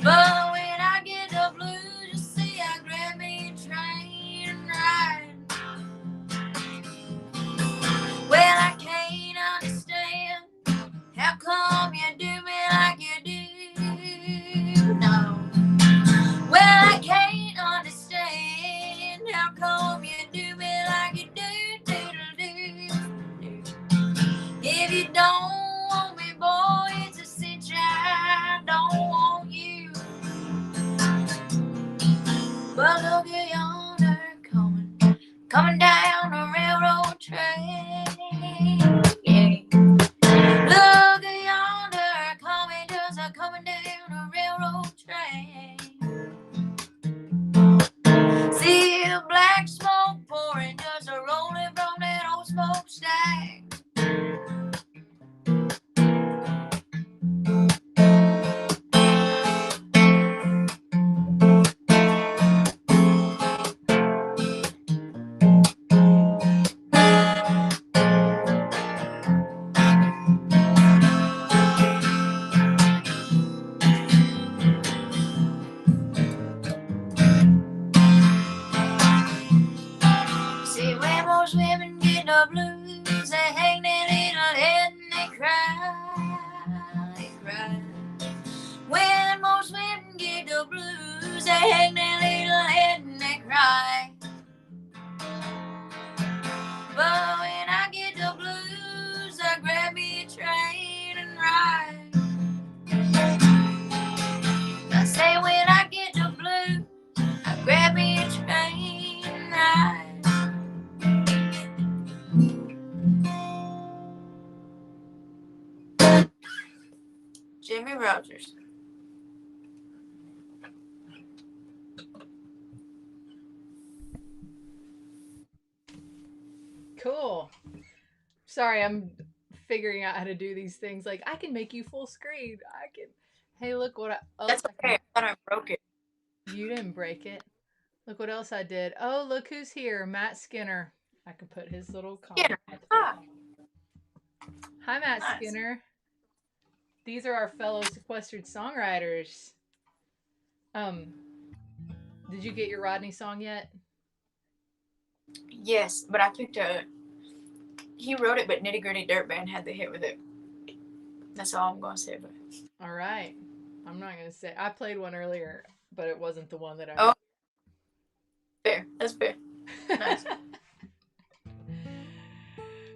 But when I get the blues, you see I grab me a train and ride. Well, I can't understand how come you do me like you do. No. Well, I can't understand how come you do me like you do. If you don't want me, boy, it's a cinch I don't want you. But look at yonder coming down the railroad track. Yeah. Look at yonder coming down the railroad track. See the black smoke pouring, just a rolling from that old smokestack. See, when most women get the blues, they hang their little head and they cry. They cry. When most women get the blues, they hang their little head and they cry. But when I get the blues, I grab me a train and ride. I say when I get the blues, I grab me a train and ride. Jimmy Rogers. Cool. Sorry, I'm figuring out how to do these things. Like I can make you full screen. I can. Hey, look what else That's okay. I thought I broke it. You didn't break it. Look what else I did. Oh, look who's here. Matt Skinner. I can put his little comment. Ah, Hi, Matt nice. Skinner. These are our fellow sequestered songwriters. Did you get your Rodney song yet? Yes, but I picked he wrote it, but Nitty Gritty Dirt Band had the hit with it. That's all I'm gonna say about it. All right. I'm not gonna say. I played one earlier, but it wasn't the one that I. Oh, fair. That's fair. Nice.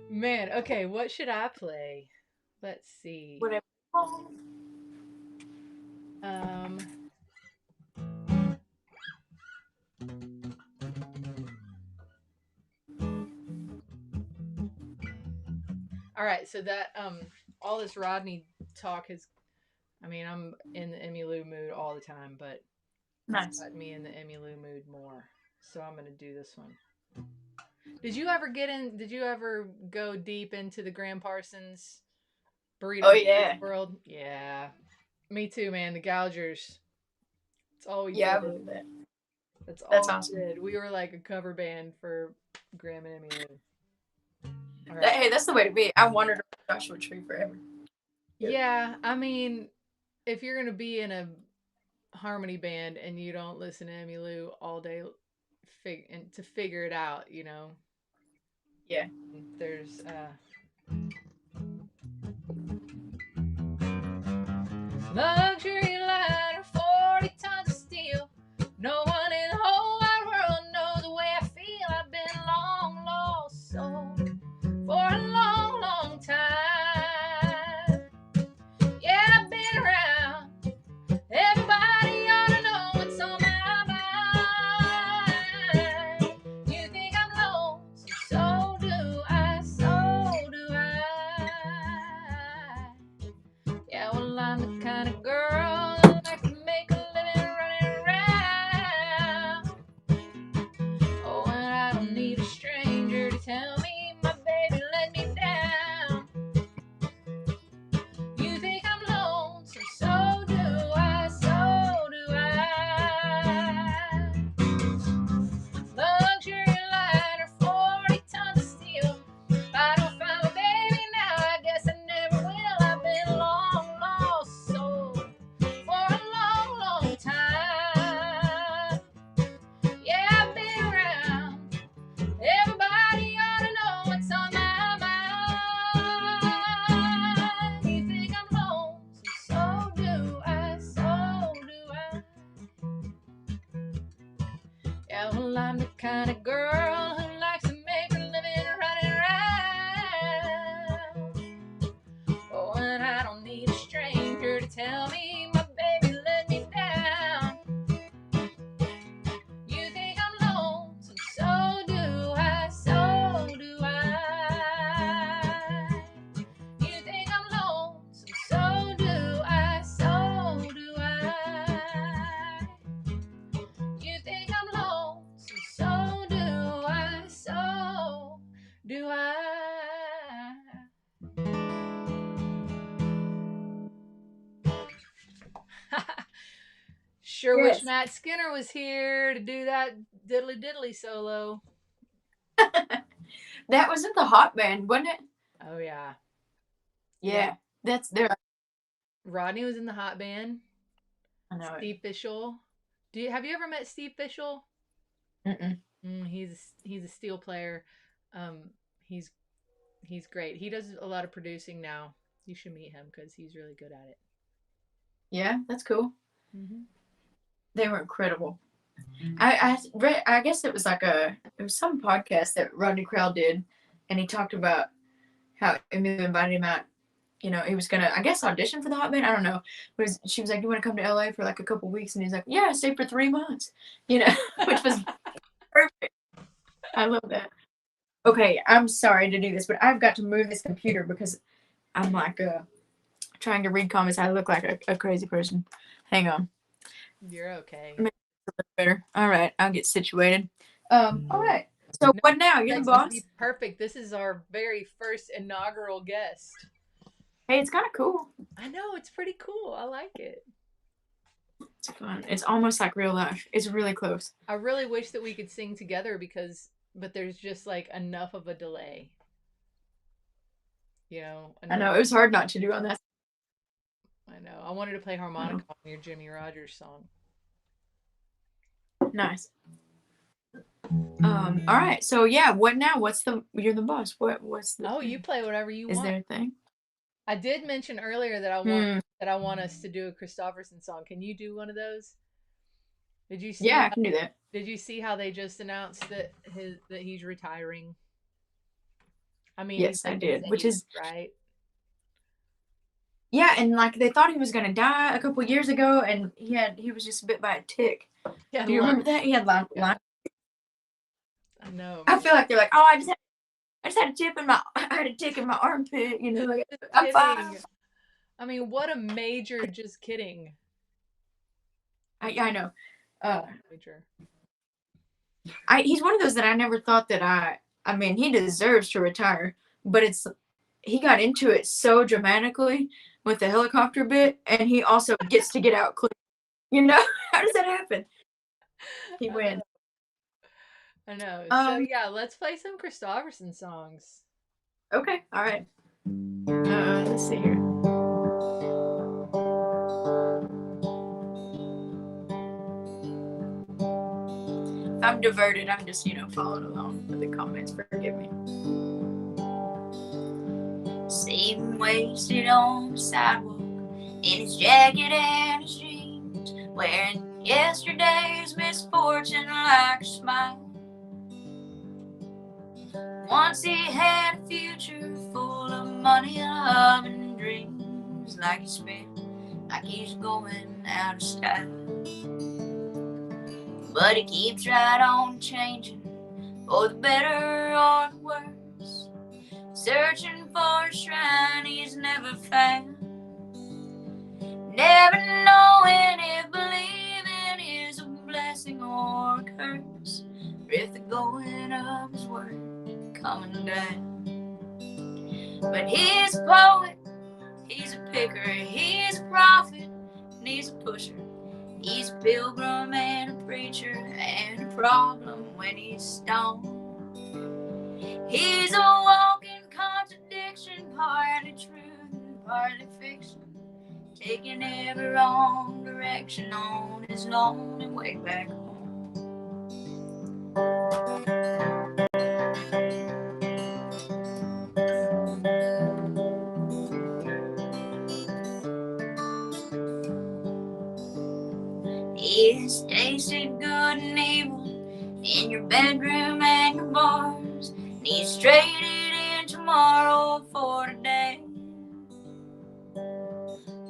Man, okay. What should I play? Let's see. Whatever. Um. All right, so that all this Rodney talk has, I mean, I'm in the Emmylou mood all the time, but Nice. got me in the Emmylou mood more. So I'm gonna do this one. Did you ever did you ever go deep into the Graham Parsons Oh burrito yeah, world? Yeah. Me too, man. The Gougers. That's all we yeah, I did. believe that. That's That's all we awesome. did. We were like a cover band for Graham and Emmy Lou. All That, right. hey, that's the way to be. I wanted a Joshua Tree forever. Yep. Yeah, I mean, if you're gonna be in a harmony band and you don't listen to Emmy Lou all day, and to figure it out, Yeah. there's luxury liner, 40 tons of steel. No one in the whole wide world knows the way I feel. I've been long lost soul for a long, long time. Yeah, I've been around. Everybody ought to know what's on my mind. You think I'm lonesome, so do I, so do I. Yeah, well, I'm the kind of girl that likes to make a living running around. Oh, and I don't need a stranger to tell me my baby let me down. You think I'm lonesome, so do I, so do I. Luxury liner, 40 tons of steel. If I don't find my baby now, I guess I never will. I've been long lost soul for a long, long time. Yeah, I've been around. Everybody ought to know what's on my mind. You think I'm lonesome, so do I, so do I. Yeah, well, I'm the kind of girl who likes to make a living running around. Oh, and I don't need a stranger to tell me my baby let me down. You think I'm lonesome, so do I, so do I. You think I'm lonesome, so do I, so do I. You think I'm lonesome, so do I, so do I. Sure wish Yes. Matt Skinner was here to do that diddly diddly solo. That was in the Hot Band, wasn't it? Oh yeah. Yeah. That's there. Rodney was in the hot band. I know it. Steve Fishel. Have you ever met Steve Fishel? Mm-mm. He's a steel player. Um, he's he's great. He does a lot of producing now. You should meet him because he's really good at it. Yeah, that's cool. Mm-hmm. They were incredible. I read. I guess it was it was some podcast that Rodney Crowell did, and he talked about how Emily invited him out. You know, he was gonna, I guess, audition for the Hot Band. I don't know. She was like, "You want to come to LA for like a couple weeks?" And he's like, "Yeah, I stayed for 3 months." You know, which was perfect. I love that. Okay, I'm sorry to do this, but I've got to move this computer because I'm like trying to read comments. I look like a crazy person. Hang on. You're okay. Maybe a little better. All right, I'll get situated. All right. So No, what now? You're the that's gonna boss. be perfect. This is our very first inaugural guest. Hey, it's kind of cool. I know it's pretty cool. I like it. It's fun. It's almost like real life. It's really close. I really wish that we could sing together but there's just like enough of a delay. I know it was hard not to do on that. I know. I wanted to play harmonica on your Jimmy Rogers song. Nice. All right. So yeah, what now? You're the boss. What's the Oh, thing? you play whatever you Is want. there a thing? I did mention earlier that I want us to do a Christofferson song. Can you do one of those? Did you see? Yeah, I can do that. Did you see how they just announced that he's retiring? I mean, yes, I did. Which is right. Yeah, and like they thought he was gonna die a couple years ago, and he was just bit by a tick. Yeah, do you remember that? He had Lyme. I know. I feel like they're like, oh, I just had a tick in my armpit. You know, like I'm fine. I mean, what a major! Just kidding. I know. Major. He's one of those that I never thought that I I mean, he deserves to retire, but he got into it so dramatically with the helicopter bit, and he also gets to get out clean. You know, how does that happen? He wins. I know. So yeah, let's play some Christofferson songs. Okay, all right. Let's see here. If I'm diverted, I'm just, following along with the comments. Forgive me. See him wasted on the sidewalk in his jacket and his jeans, wearing yesterday's misfortune like a smile. Once he had a future full of money, love, and dreams, like he spent, like he's going out of style. But he keeps right on changing, for the better or the worse, searching for a shrine he's never found. Never knowing if believing is a blessing or a curse, or if the going up is worth coming down. But he's a poet, he's a picker, he's a prophet, and he's a pusher. He's a pilgrim and a preacher, and a problem when he's stoned. He's a walking contradiction, partly truth and partly fiction, taking every wrong direction on his lonely way back home. It's tasted good and evil in your bedroom and your bars, and he's traded in tomorrow for today,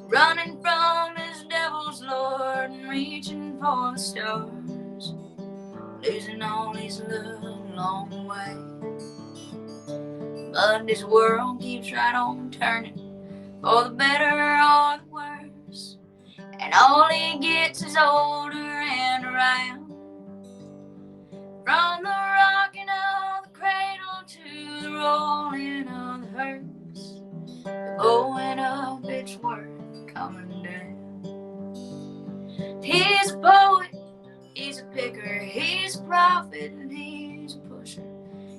running from his devil's lord and reaching for the stars, losing all his love along the way. But this world keeps right on turning, for the better or the worse, and all he gets is older and around. From the rocking of the cradle to the rolling of the hearse, the going up it's worth coming down. He's a poet, he's a picker, he's a prophet, and he's a pusher.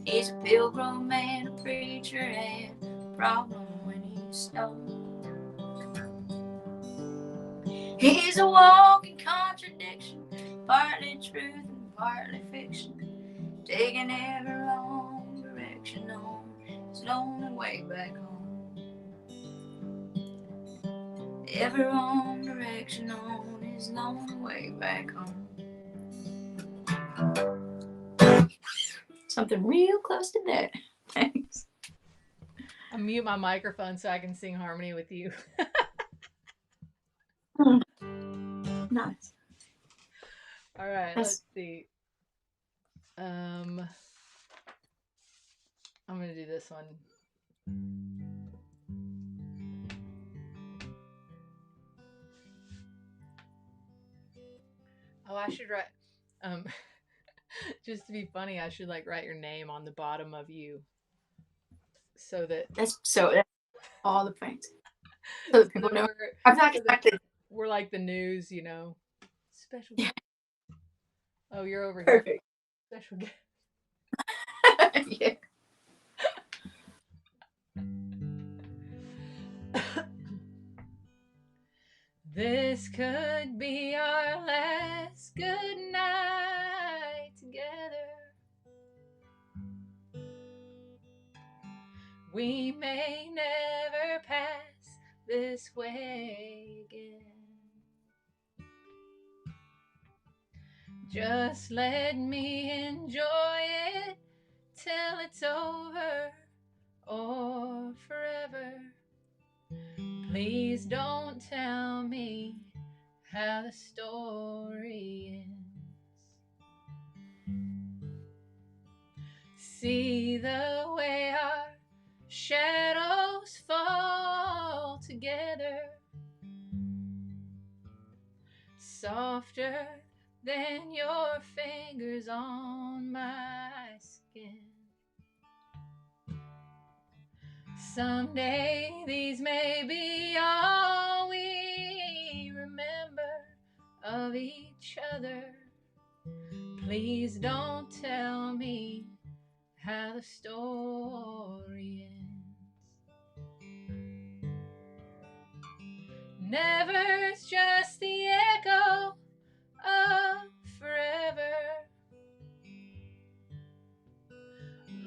He's a pilgrim and a preacher, and a problem when he's stoned. He's a walking contradiction, partly truth and partly fiction, taking every wrong direction on his lonely way back home. Every wrong direction on his lonely way back home. Something real close to that. Thanks. I'll mute my microphone so I can sing harmony with you. Nice. All right, let's see. I'm gonna do this one. Oh, I should write. Just to be funny, I should write your name on the bottom of you, so that that's all the things. So that people know. I feel like it's like we're like the news, Special. Yeah. Oh, you're over Perfect. Here. Special guest. Yeah. This could be our last good night together. We may never pass this way again. Just let me enjoy it till it's over or forever. Please don't tell me how the story ends. See the way our shadows fall together, softer than your fingers on my skin. Someday these may be all we remember of each other. Please don't tell me how the story ends. Never's just the echo of forever.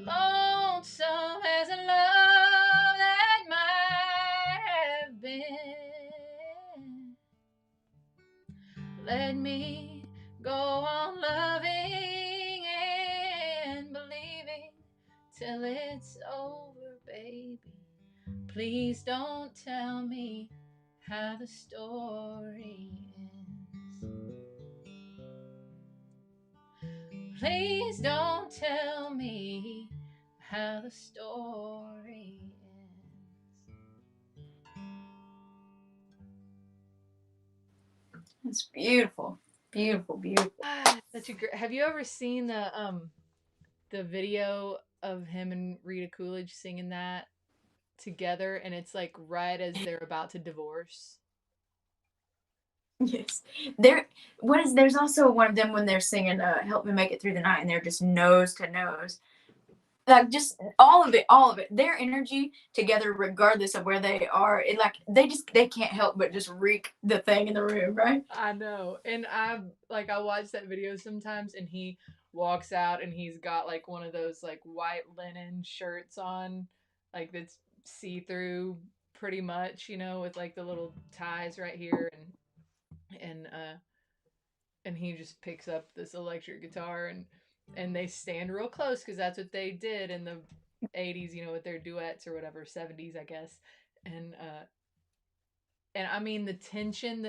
Lonesome as a love that might have been. Let me go on loving and believing till it's over, baby. Please don't tell me how the story ends. Please don't tell me how the story ends. It's beautiful, beautiful, beautiful. Such a great. Have you ever seen the video of him and Rita Coolidge singing that together? And it's like right as they're about to divorce. Yes. There's also one of them when they're singing Help Me Make It Through the Night, and they're just nose to nose. Like just all of it. Their energy together, regardless of where they are, they can't help but just wreak the thing in the room, right? I know. And I watch that video sometimes, and he walks out and he's got like one of those like white linen shirts on, like that's see-through pretty much, with like the little ties right here, and he just picks up this electric guitar, and they stand real close because that's what they did in the 80s, with their duets or whatever, 70s, I guess. And I mean the tension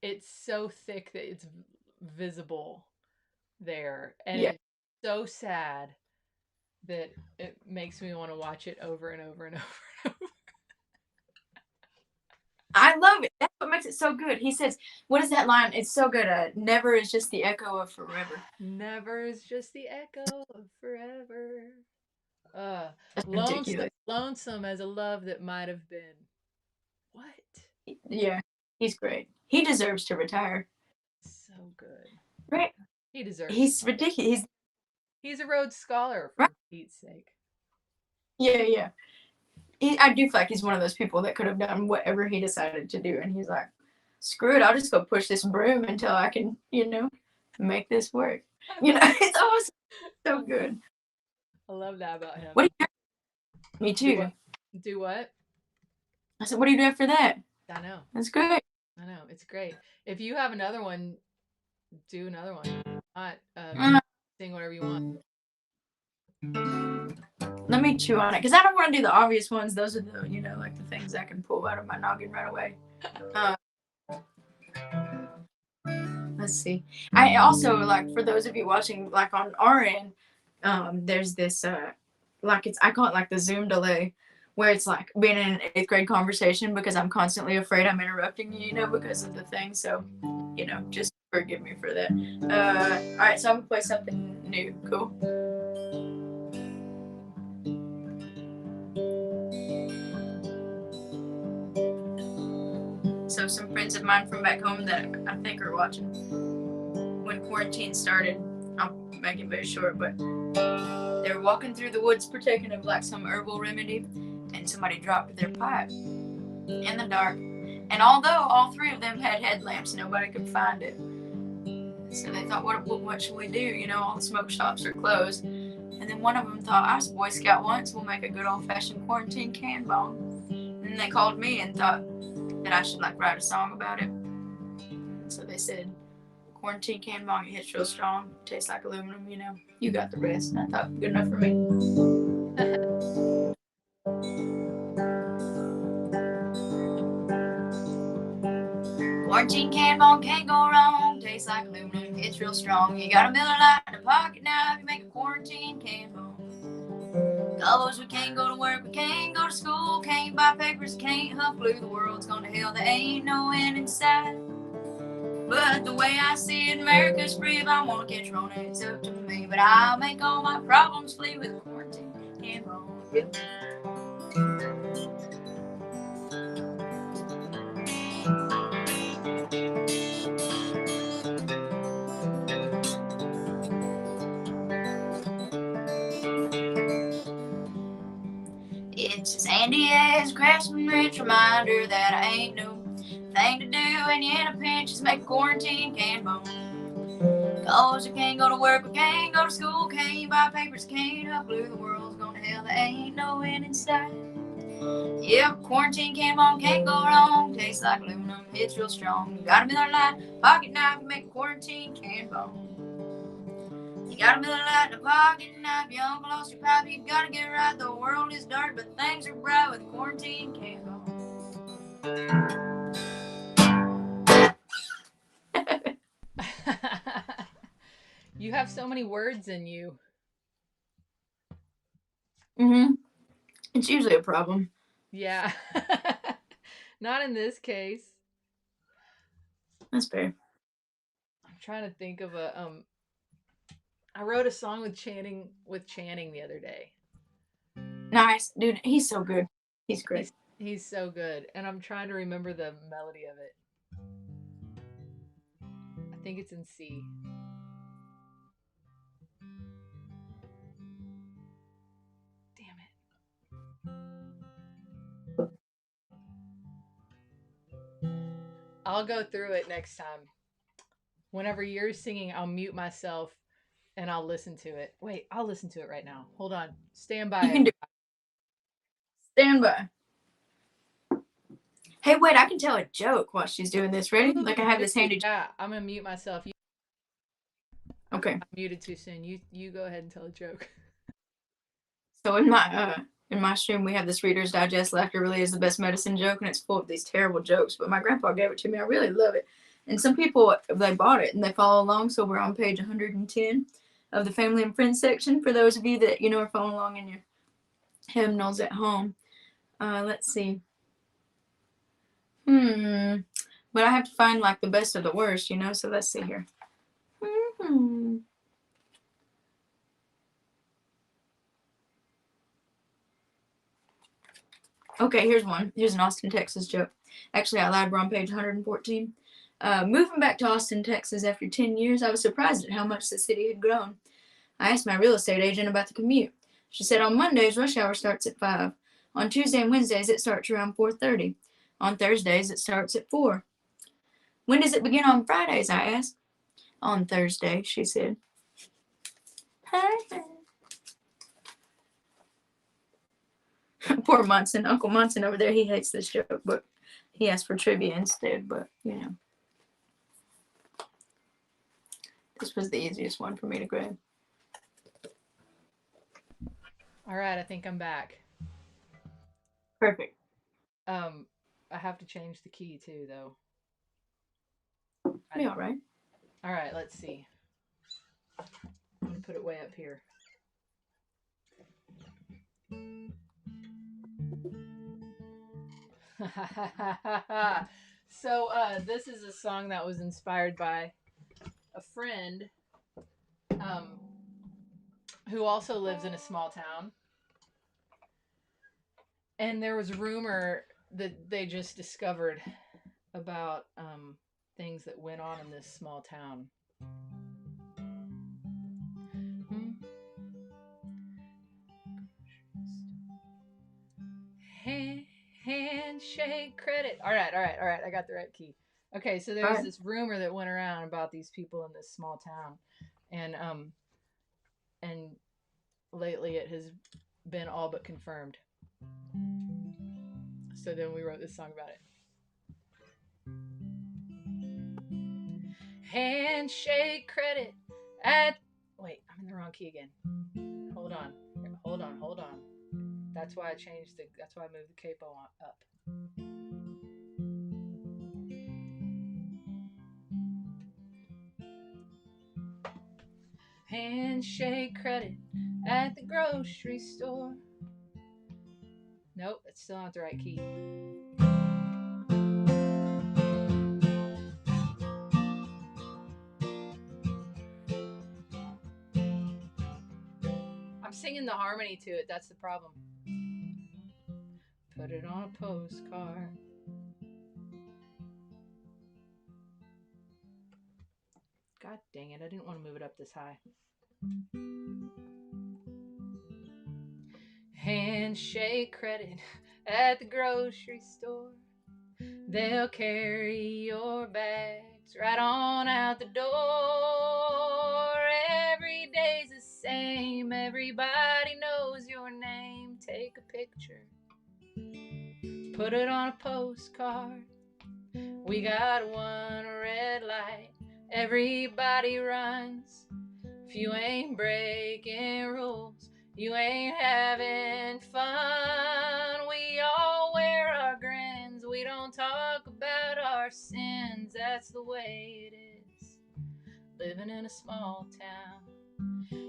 it's so thick that it's visible there, and Yeah. it's so sad that it makes me want to watch it over and over and over and over. I love it. That's what makes it so good. He says, what is that line? It's so good. Never is just the echo of forever. Never is just the echo of forever. That's Lonesome, ridiculous. lonesome as a love that might have been. What? Yeah, he's great. He deserves to retire. So good. Right? He deserves. He's ridiculous. He's a Rhodes Scholar, for right? Pete's sake. Yeah. I do feel like he's one of those people that could have done whatever he decided to do, and he's like, screw it, I'll just go push this broom until I can, make this work. It's awesome. So good. I love that about him. What do you do? Me too. Do what? I said, what do you do after that? I know. That's great. I know. It's great. If you have another one, do another one. Sing whatever you want. Let me chew on it, because I don't want to do the obvious ones. Those are the, like the things I can pull out of my noggin right away. Let's see. I also, like, for those of you watching, like, on our end, there's this, I call it, like, the Zoom delay, where it's, like, being in an 8th grade conversation because I'm constantly afraid I'm interrupting you, because of the thing. So, just forgive me for that. All right, so I'm going to play something new. Cool. So some friends of mine from back home that I think are watching, when quarantine started, I'll make it very short, but they were walking through the woods partaking of like some herbal remedy, and somebody dropped their pipe in the dark. And although all 3 of them had headlamps, nobody could find it. So they thought, what should we do? All the smoke shops are closed. And then one of them thought, I was a Boy Scout once, we'll make a good old-fashioned quarantine can bong. And then they called me and thought that I should like write a song about it. So they said, quarantine can bong, it hits real strong, tastes like aluminum, you got the rest. And I thought, good enough for me. Quarantine can bong can't go wrong, tastes like aluminum, hits real strong. You got a Miller Lite in the pocket now if you make a quarantine can bong. Colors, we can't go to work, we can't go to school, can't buy papers, can't huff blue. The world's gone to hell, there ain't no end in sight. But the way I see it, America's free. If I want to catch Rona, it's up to me. But I'll make all my problems flee with quarantine can bong. It's a sandy ass craftsman rich reminder that I ain't no thing to do, and you in a pinch is make quarantine can bone. Cause you can't go to work, we can't go to school, can't buy papers, can't help blue, the world's going to hell, there ain't no end in sight. Yep, quarantine can bone, can't go wrong, tastes like aluminum, it's real strong. You got a Miller Lite pocket knife, you make a quarantine can bone. You got a Miller Lite in a pocket knife, your uncle lost your pipe, you gotta get right, the world is dark, but things are bright with quarantine can bone. You have so many words in you. It's usually a problem. Yeah. Not in this case. That's fair. I'm trying to think of a I wrote a song with Channing the other day. Nice. Dude, he's so good. He's great. He's so good. And I'm trying to remember the melody of it. I think it's in C. I'll go through it next time. Whenever you're singing, I'll mute myself and I'll listen to it. Wait, I'll listen to it right now. Hold on. Stand by. You can do it. Stand by. Hey, wait, I can tell a joke while she's doing this. Ready? Like I have this handy. Yeah, I'm gonna mute myself. Okay. I muted too soon. You go ahead and tell a joke. So in my stream, we have this Reader's Digest laughter really is the best medicine joke, and it's full of these terrible jokes. But my grandpa gave it to me. I really love it. And some people, they bought it and they follow along. So we're on page 110 of the family and friends section. For those of you that are following along in your hymnals at home. Let's see. But I have to find like the best of the worst, so let's see here. Okay, here's one. Here's an Austin, Texas joke. Actually, I lied. We're on page 114. Moving back to Austin, Texas after 10 years, I was surprised at how much the city had grown. I asked my real estate agent about the commute. She said on Mondays, rush hour starts at 5. On Tuesday and Wednesdays, it starts around 4:30. On Thursdays, it starts at 4. When does it begin on Fridays, I asked. On Thursday, she said. Poor Munson. Uncle Munson over there, he hates this joke, but he asked for trivia instead, but, This was the easiest one for me to grab. All right, I think I'm back. Perfect. I have to change the key too, though. Be all right. All right, let's see. I'm gonna put it way up here. So this is a song that was inspired by a friend who also lives in a small town. And there was a rumor that they just discovered about things that went on in this small town. Handshake credit. All right. I got the right key. Okay, so there's this rumor that went around about these people in this small town, and lately it has been all but confirmed. So then we wrote this song about it. Handshake credit at. Wait, I'm in the wrong key again. Hold on. That's why I changed that's why I moved the capo up. Handshake credit at the grocery store. Nope, it's still not the right key. I'm singing the harmony to it. That's the problem. Put it on a postcard. God dang it, I didn't want to move it up this high. Handshake credit at the grocery store. They'll carry your bags right on out the door. Every day's the same. Everybody knows your name. Take a picture. Put it on a postcard. We got one red light. Everybody runs. If you ain't breaking rules, you ain't having fun. We all wear our grins. We don't talk about our sins. That's the way it is, living in a small town.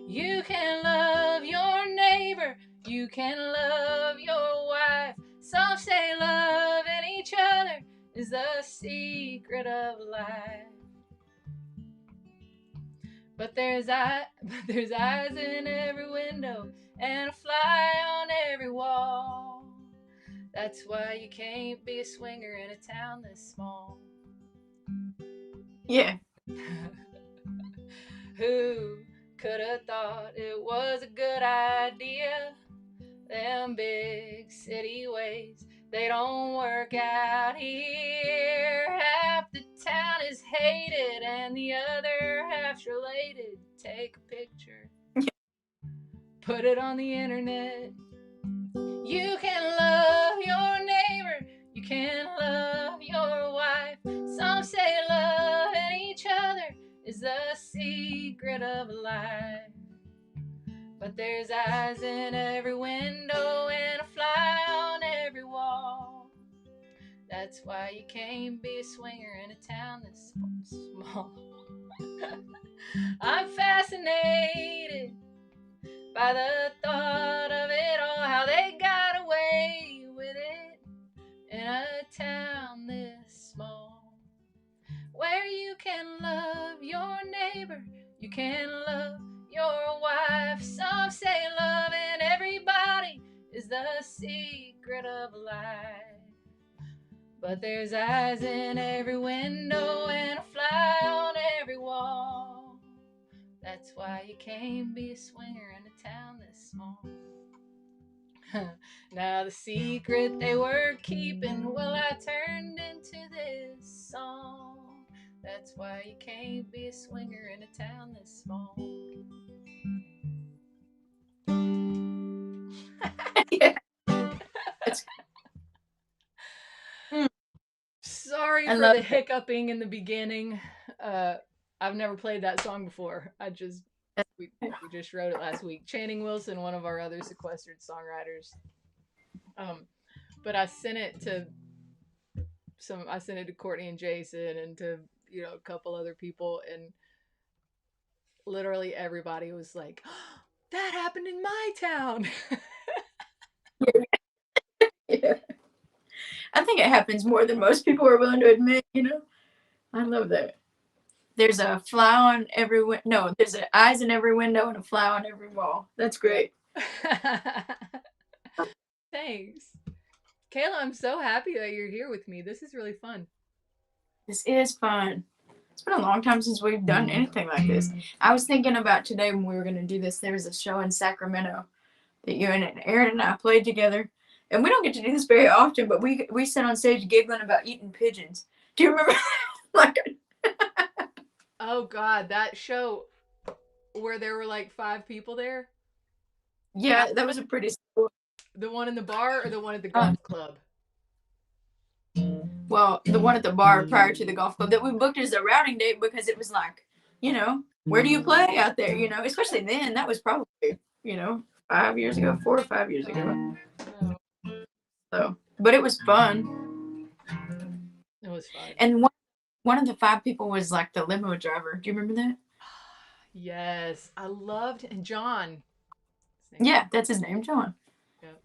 You can love your neighbor. You can love your wife. Some say loving each other is the secret of life. But there's eyes in every window and a fly on every wall. That's why you can't be a swinger in a town this small. Yeah. Who could have thought it was a good idea? Them big city ways, they don't work out here. Half the town is hated and the other half's related. Take a picture, put it on the internet. You can love your neighbor, you can love your wife. Some say loving each other is the secret of life. But there's eyes in every window and a fly on every wall. That's why you can't be a swinger in a town this small. I'm fascinated by the thought of it all, how they got away with it in a town this small, where you can love your neighbor, you can love your wife. Some say loving everybody is the secret of life. But there's eyes in every window and a fly on every wall. That's why you can't be a swinger in a town this small. Now the secret they were keeping, well, I turned into this song. That's why you can't be a swinger in a town this small. Yeah. Sorry for the hiccuping in the beginning. I've never played that song before. We just wrote it last week. Channing Wilson, one of our other sequestered songwriters. But I sent it to Courtney and Jason and to a couple other people, and literally everybody was like, oh, "That happened in my town." Yeah. I think it happens more than most people are willing to admit. I love that. There's a fly on every no, there's eyes in every window and a fly on every wall. That's great. Thanks. Kayla, I'm so happy that you're here with me. This is really fun. This is fun. It's been a long time since we've done anything like this. I was thinking about today when we were going to do this. There was a show in Sacramento that you and Aaron and I played together. And we don't get to do this very often, but we sat on stage giggling about eating pigeons. Do you remember that? Oh, God, that show where there were like 5 people there? Yeah, that was a pretty cool. The one in the bar or the one at the golf club? Well, the one at the bar prior to the golf club that we booked as a routing date because it was like, where do you play out there? Especially then. That was probably, 5 years ago, 4 or 5 years ago. Oh. So, but it was fun. It was fun. And one of the 5 people was like the limo driver. Do you remember that? Yes, I loved and John. Yeah, that's his name, John. Yep.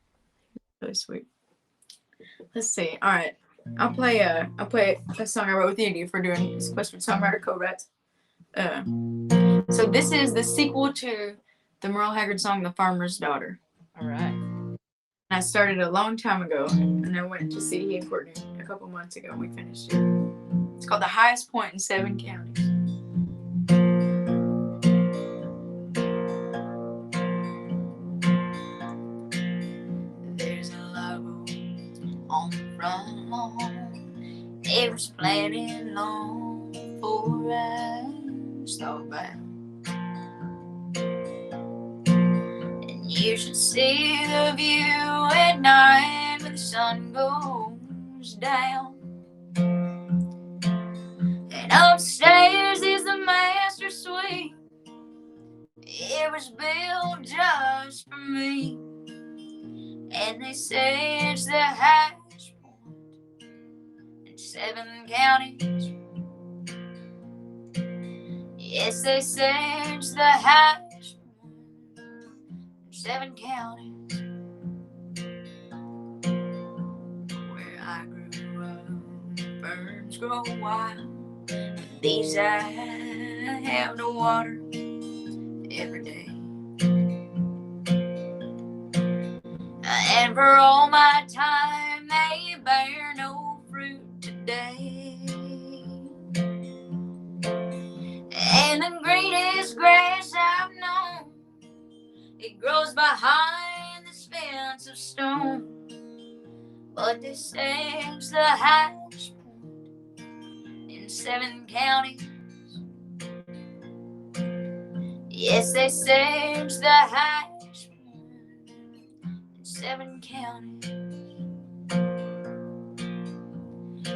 Really sweet. Let's see. All right, I'll play a song I wrote with Andy for doing sequestered songwriter co-writes. So this is the sequel to the Merle Haggard song, "The Farmer's Daughter." All right. I started a long time ago, and I went to see he and Courtney a couple months ago, and we finished it. It's called The Highest Point in 7 Counties. There's a logo on the front lawn. It was planted long before I thought about. And you should see the view at night when the sun goes down. And upstairs is the master suite. It was built just for me. And they say it's the highest point in 7 counties. Yes, they say it's the highest point in 7 counties. Where I grew up, birds grow wild. These I have to water every day. And for all my time, they bear no fruit today. And the greenest grass I've known, it grows behind this fence of stone. But they say it's the highest point in 7 counties. Yes, they say it's the highest point in 7 counties.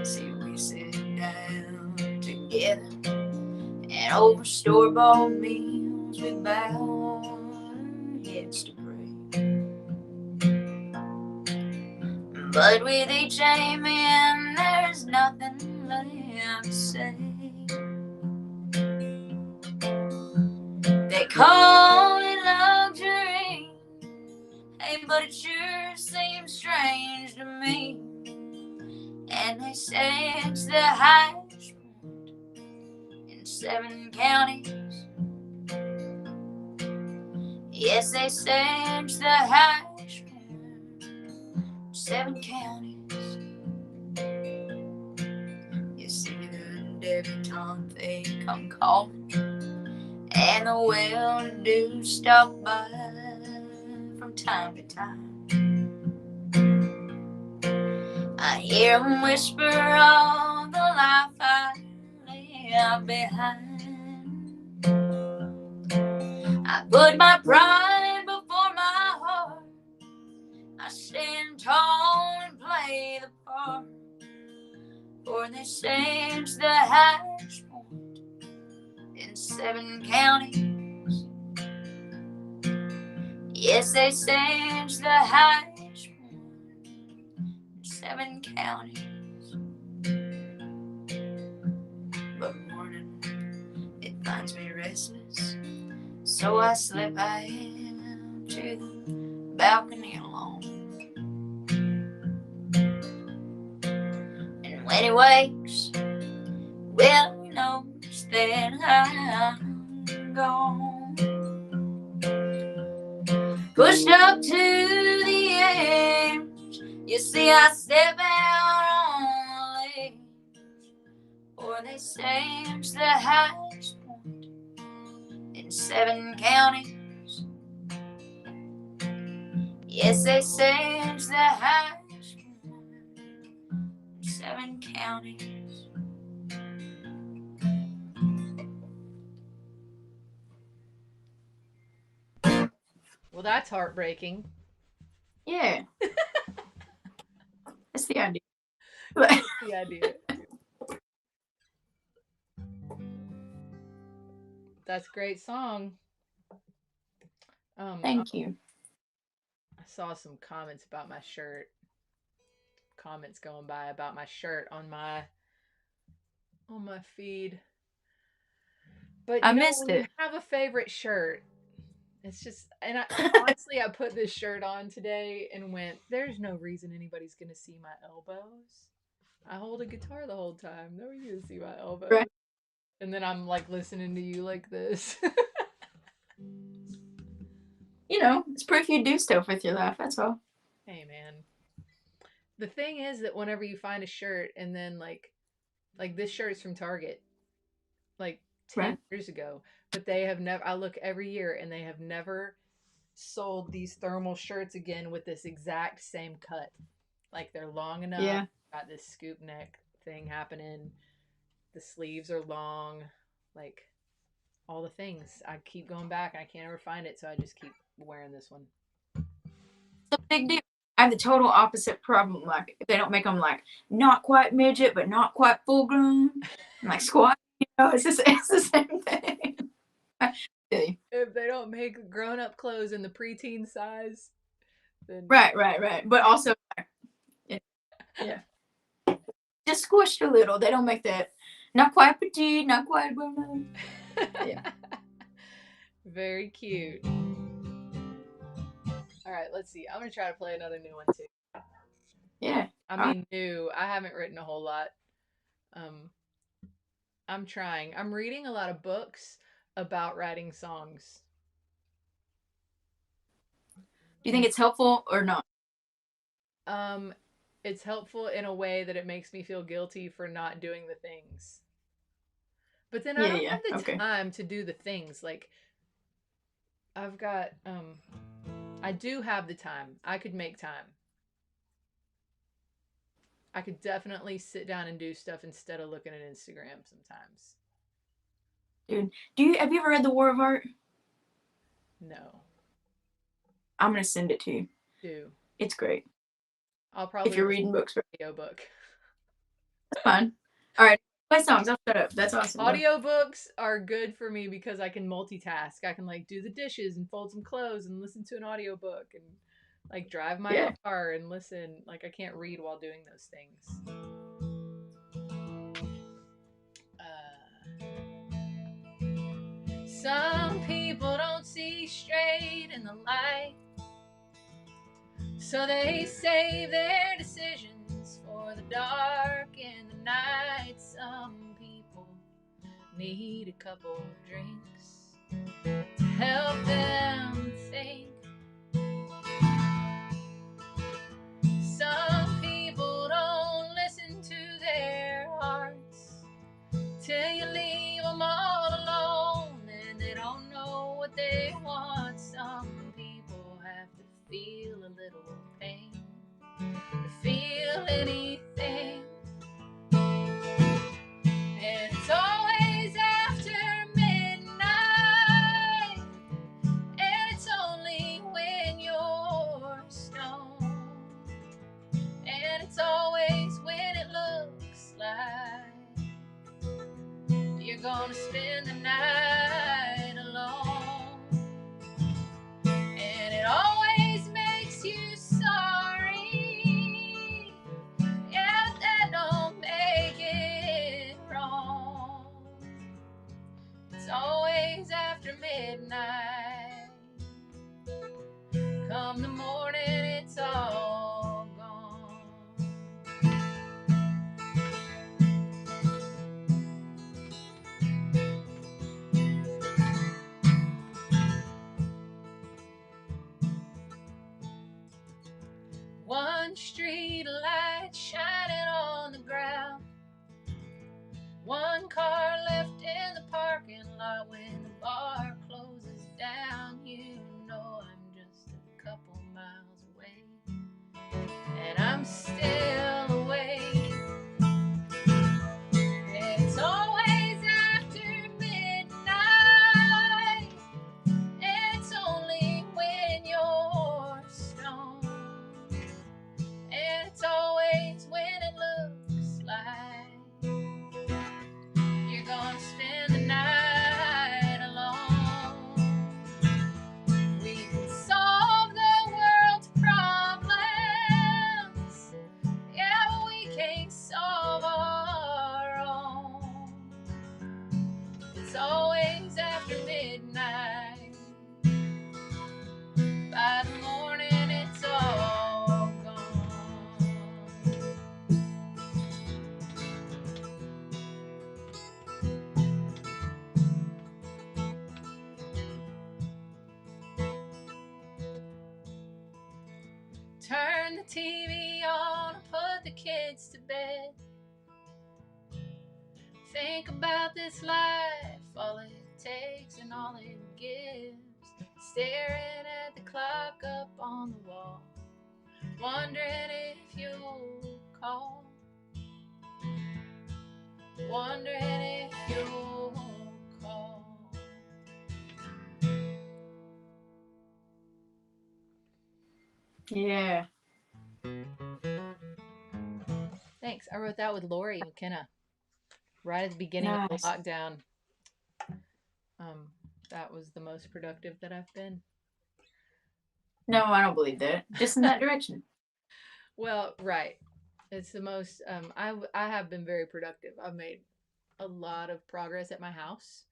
See, we sit down together, and over store-bought meals we bow our heads to pray. But with each amen, there's nothing left to say. They call it luxury, hey, but it sure seems strange to me. And they say it's the highest point in 7 counties. Yes, they say it's the highest point in 7 counties. You see the debutante, they come calling, and the well-to-do stop by from time to time. I hear them whisper all the life I left behind. I put my pride before my heart. I stand tall and play the part. For they say it's the highest point in 7 counties. Yes, they say it's the highest point in 7 counties. But morning, it finds me restless, so I slip out to the balcony alone. And when he wakes, well, he knows that I'm gone. Pushed up to the edge, you see I step out on the ledge. For they say it's the highest point in 7 counties. Yes, they say it's the highest point in 7 counties. Well, that's heartbreaking. Yeah. That's the idea. That's the idea. That's a great song. Thank you. I saw some comments about my shirt. Comments going by about my shirt on my feed. But I missed when it. you have a favorite shirt, it's just, and honestly, I put this shirt on today and went, there's no reason anybody's going to see my elbows. I hold a guitar the whole time. Nobody's going to see my elbows. Right. And then I'm like listening to you like this. You know, it's proof you do stuff with your life, that's all. Hey, man. The thing is that whenever you find a shirt and then like this shirt is from Target, like 10 Right. years ago, but they have never, I look every year and they have never sold these thermal shirts again with this exact same cut. Like they're long enough, Yeah. got this scoop neck thing happening. The sleeves are long, like all the things. I keep going back and I can't ever find it, so I just keep wearing this one. It's a big deal. I have the total opposite problem. Like if they don't make them like not quite midget, but not quite full grown, like squat. It's the same thing. If they don't make grown up clothes in the preteen size, then Right. But also, yeah, just squished a little. They don't make that. Not quite petite, not quite grown. Yeah. Very cute. All right, let's see. I'm gonna try to play another new one too. Yeah. I mean, new. I haven't written a whole lot. Um, I'm trying. I'm reading a lot of books about writing songs. Do you think it's helpful or not? Um, it's helpful in a way that it makes me feel guilty for not doing the things. But then I don't Yeah. have the Okay. time to do the things. Like I've got I do have the time. I could make time. I could definitely sit down and do stuff instead of looking at Instagram sometimes. Dude, have you ever read The War of Art? No. I'm gonna send it to you. Do. It's great. I'll If probably you're listen reading books, to the audiobook. that's fine. All right, play songs. I'll shut up. That's awesome. Audiobooks are good for me because I can multitask. I can like do the dishes and fold some clothes and listen to an audiobook and like drive my Yeah. car and listen. Like I can't read while doing those things. Some people don't see straight in the light, so they save their decisions for the dark and the night. Some people need a couple drinks to help them think. Some people don't listen to their hearts till you leave them all alone and they don't know what they want. Some people have to feel a little pain to feel anything. And it's always after midnight, and it's only when you're stoned, and it's always when it looks like you're gonna spend the night alone. And it always makes you sorry. Yeah, that don't make it wrong. It's always after midnight. Come the morning, it's all gone. One street light shining on the ground. One car left in the parking lot when the bar closes down. You know I'm just a couple miles away, and I'm still awake. And it's always after midnight, and it's only when you're stoned, and it's always when it looks like you're gonna spend the night alone. turn the TV on and put the kids to bed. Think about this life, all it takes and all it gives. Staring at the clock up on the wall, wondering if you'll call. Wondering if you'll call. Yeah. Thanks. I wrote that with Lori McKenna right at the beginning of the lockdown. That was the most productive that I've been. No, I don't believe that. Just in that direction. Well, right. It's the most. I have been very productive. I've made a lot of progress at my house,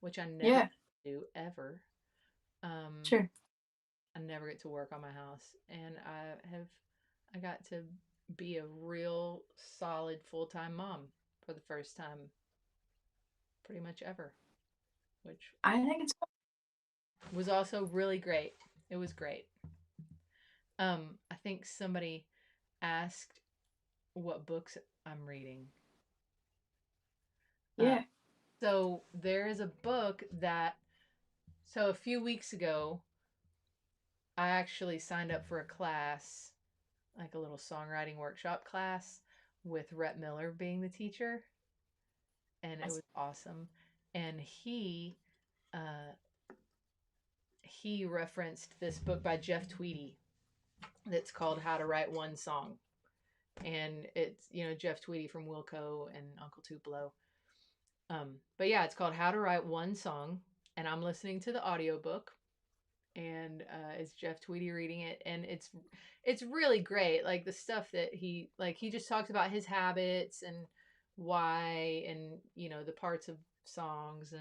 which I never do ever. Sure. I never get to work on my house, and I got to be a real solid full-time mom for the first time pretty much ever, which I think it's was also really great. It was great. I think somebody asked what books I'm reading. Yeah. So there is a book that, so a few weeks ago, I actually signed up for a class, like a little songwriting workshop class with Rhett Miller being the teacher. And it was awesome. And he referenced this book by Jeff Tweedy that's called How to Write One Song. And it's, Jeff Tweedy from Wilco and Uncle Tupelo. But yeah, it's called How to Write One Song. And I'm listening to the audiobook. And it's Jeff Tweedy reading it. And it's really great. Like the stuff that he just talks about his habits and why, and the parts of songs,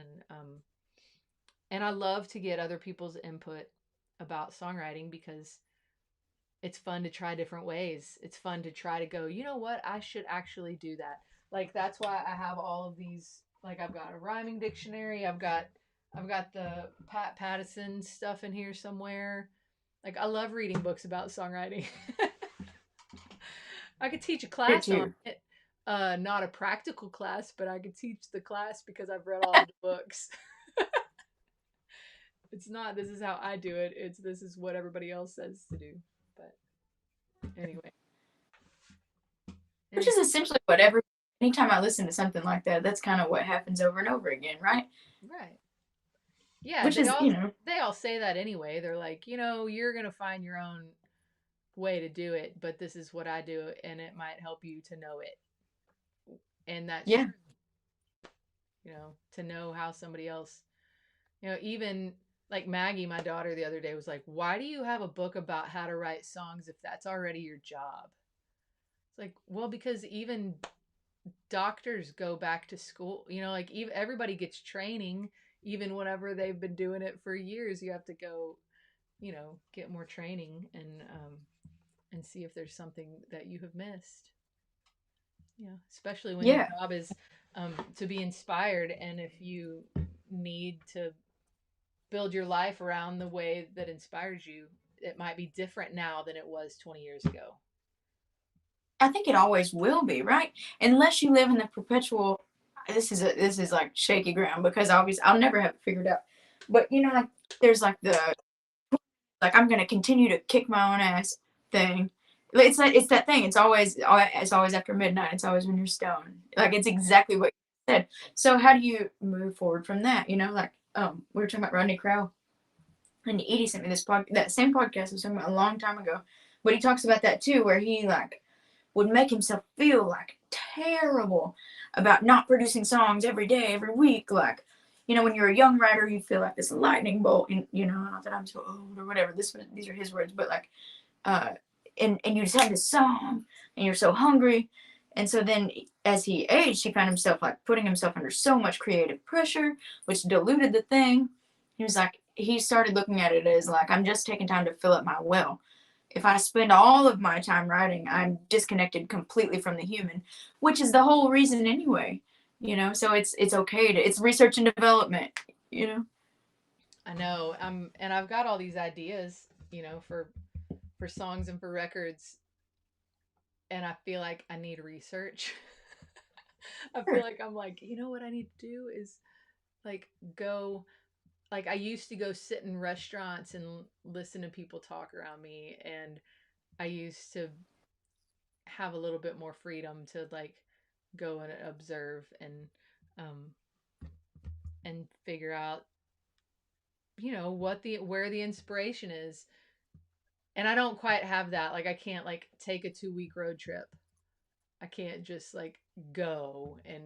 and I love to get other people's input about songwriting because it's fun to try different ways. It's fun to try to go, you know what, I should actually do that. Like that's why I have all of these, like I've got a rhyming dictionary, I've got the Pat Pattison stuff in here somewhere. Like I love reading books about songwriting. I could teach a class on it. Not a practical class, but I could teach the class because I've read all of the books. It's not, this is how I do it. This is what everybody else says to do. But anyway. Which is essentially what anytime I listen to something like that, that's kind of what happens over and over again, right? Right. Yeah. Which is, they all say that anyway. They're like, you're going to find your own way to do it, but this is what I do, and it might help you to know it. And that's true. To know how somebody else, even like Maggie, my daughter, the other day was like, why do you have a book about how to write songs if that's already your job? It's like, well, because even doctors go back to school, like even everybody gets training, even whenever they've been doing it for years, you have to go, get more training and see if there's something that you have missed. Especially when your job is to be inspired, and if you need to build your life around the way that inspires you, it might be different now than it was 20 years ago. I think it always will be, right? Unless you live in the perpetual, this is like shaky ground because obviously I'll never have it figured out. But like there's like I'm gonna continue to kick my own ass thing. It's that thing. It's always after midnight. It's always when you're stoned. Like it's exactly what you said. So how do you move forward from that? We were talking about Rodney Crowell, and Edie sent me this that same podcast I was talking about a long time ago. But he talks about that too, where he would make himself feel terrible about not producing songs every day, every week. When you're a young writer, you feel like this lightning bolt. Not that I'm so old or whatever. These are his words, but and you just have this song and you're so hungry. And so then as he aged, he found himself putting himself under so much creative pressure, which diluted the thing. He started looking at it as I'm just taking time to fill up my well. If I spend all of my time writing, I'm disconnected completely from the human, which is the whole reason anyway. So it's okay it's research and development. I know. And I've got all these ideas, for for songs and for records, and I feel like I need research. I feel Sure. like I'm like, you know what I need to do is like go like I used to go sit in restaurants and listen to people talk around me, and I used to have a little bit more freedom to like go and observe um and figure out, you know, what the where the inspiration is. And I don't quite have that. Like I can't like take a 2 week road trip. I can't just like go and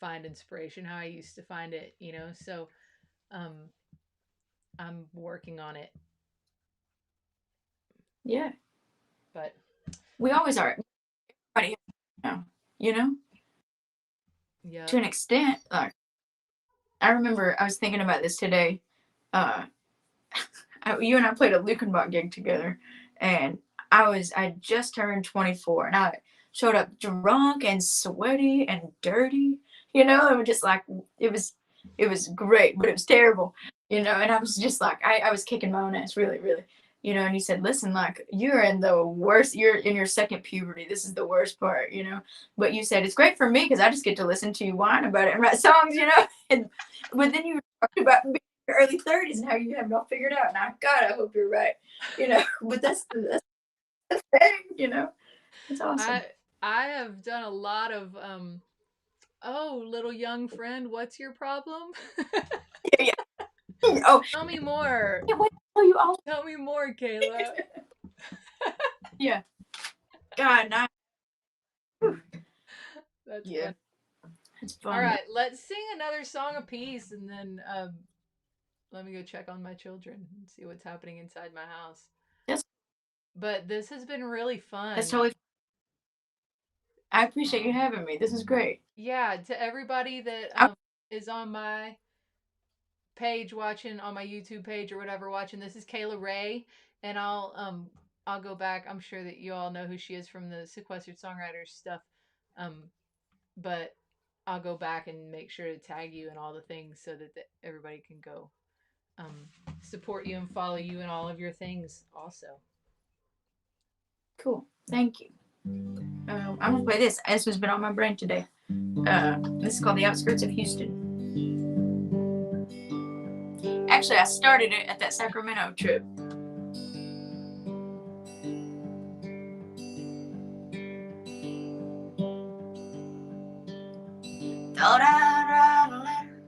find inspiration how I used to find it, you know. So um I'm working on it. Yeah. But We always are. Everybody, you know, yeah. to an extent. Like, I remember I was thinking about this today. Uh, you and I played a Lukenbach gig together, and I just turned 24, and I showed up drunk and sweaty and dirty. You know, it was just like it was it was great, but it was terrible. You know, and I was just like I was kicking my own ass, really, really. You know, and he said, "Listen, like you're in the worst. You're in your second puberty. This is the worst part. You know." But you said it's great for me because I just get to listen to you whine about it and write songs. You know, and but then you were talking about your early 30s and how you have it all figured out. And God, I hope you're right. You know, but that's the thing. You know, it's awesome. I I have done a lot of oh, little young friend, what's your problem? Yeah, yeah. Oh, Tell me more. I can't wait to tell you all. Tell me more, Kayla. Yeah. God, not. That's Yeah, fun. it's All fun. right, let's sing another song apiece, and then let me go check on my children and see what's happening inside my house. That's But this has been really that's fun. totally. I appreciate you having me. This is great. Yeah, to everybody that I, is on my page watching, on my YouTube page or whatever watching, this is Kayla Ray, and I'll go back. I'm sure that you all know who she is from the Sequestered Songwriters stuff. Um but I'll go back and make sure to tag you and all the things so that everybody can go um, support you and follow you in all of your things also. cool. Thank you. I'm gonna play this. This has been on my brain today. This is called "The Outskirts of Houston." Actually, I started it at that Sacramento trip. Thought I'd write a letter,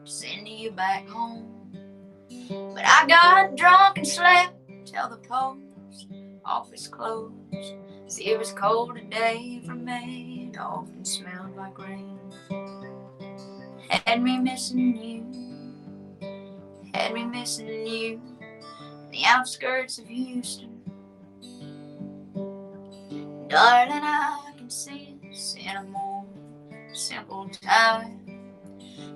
send you back home. But I got drunk and slept till the post office closed. See, it was cold today for me, it often smelled like rain. Had me missing you, the outskirts of Houston. Darling, I can see us in a more simple time.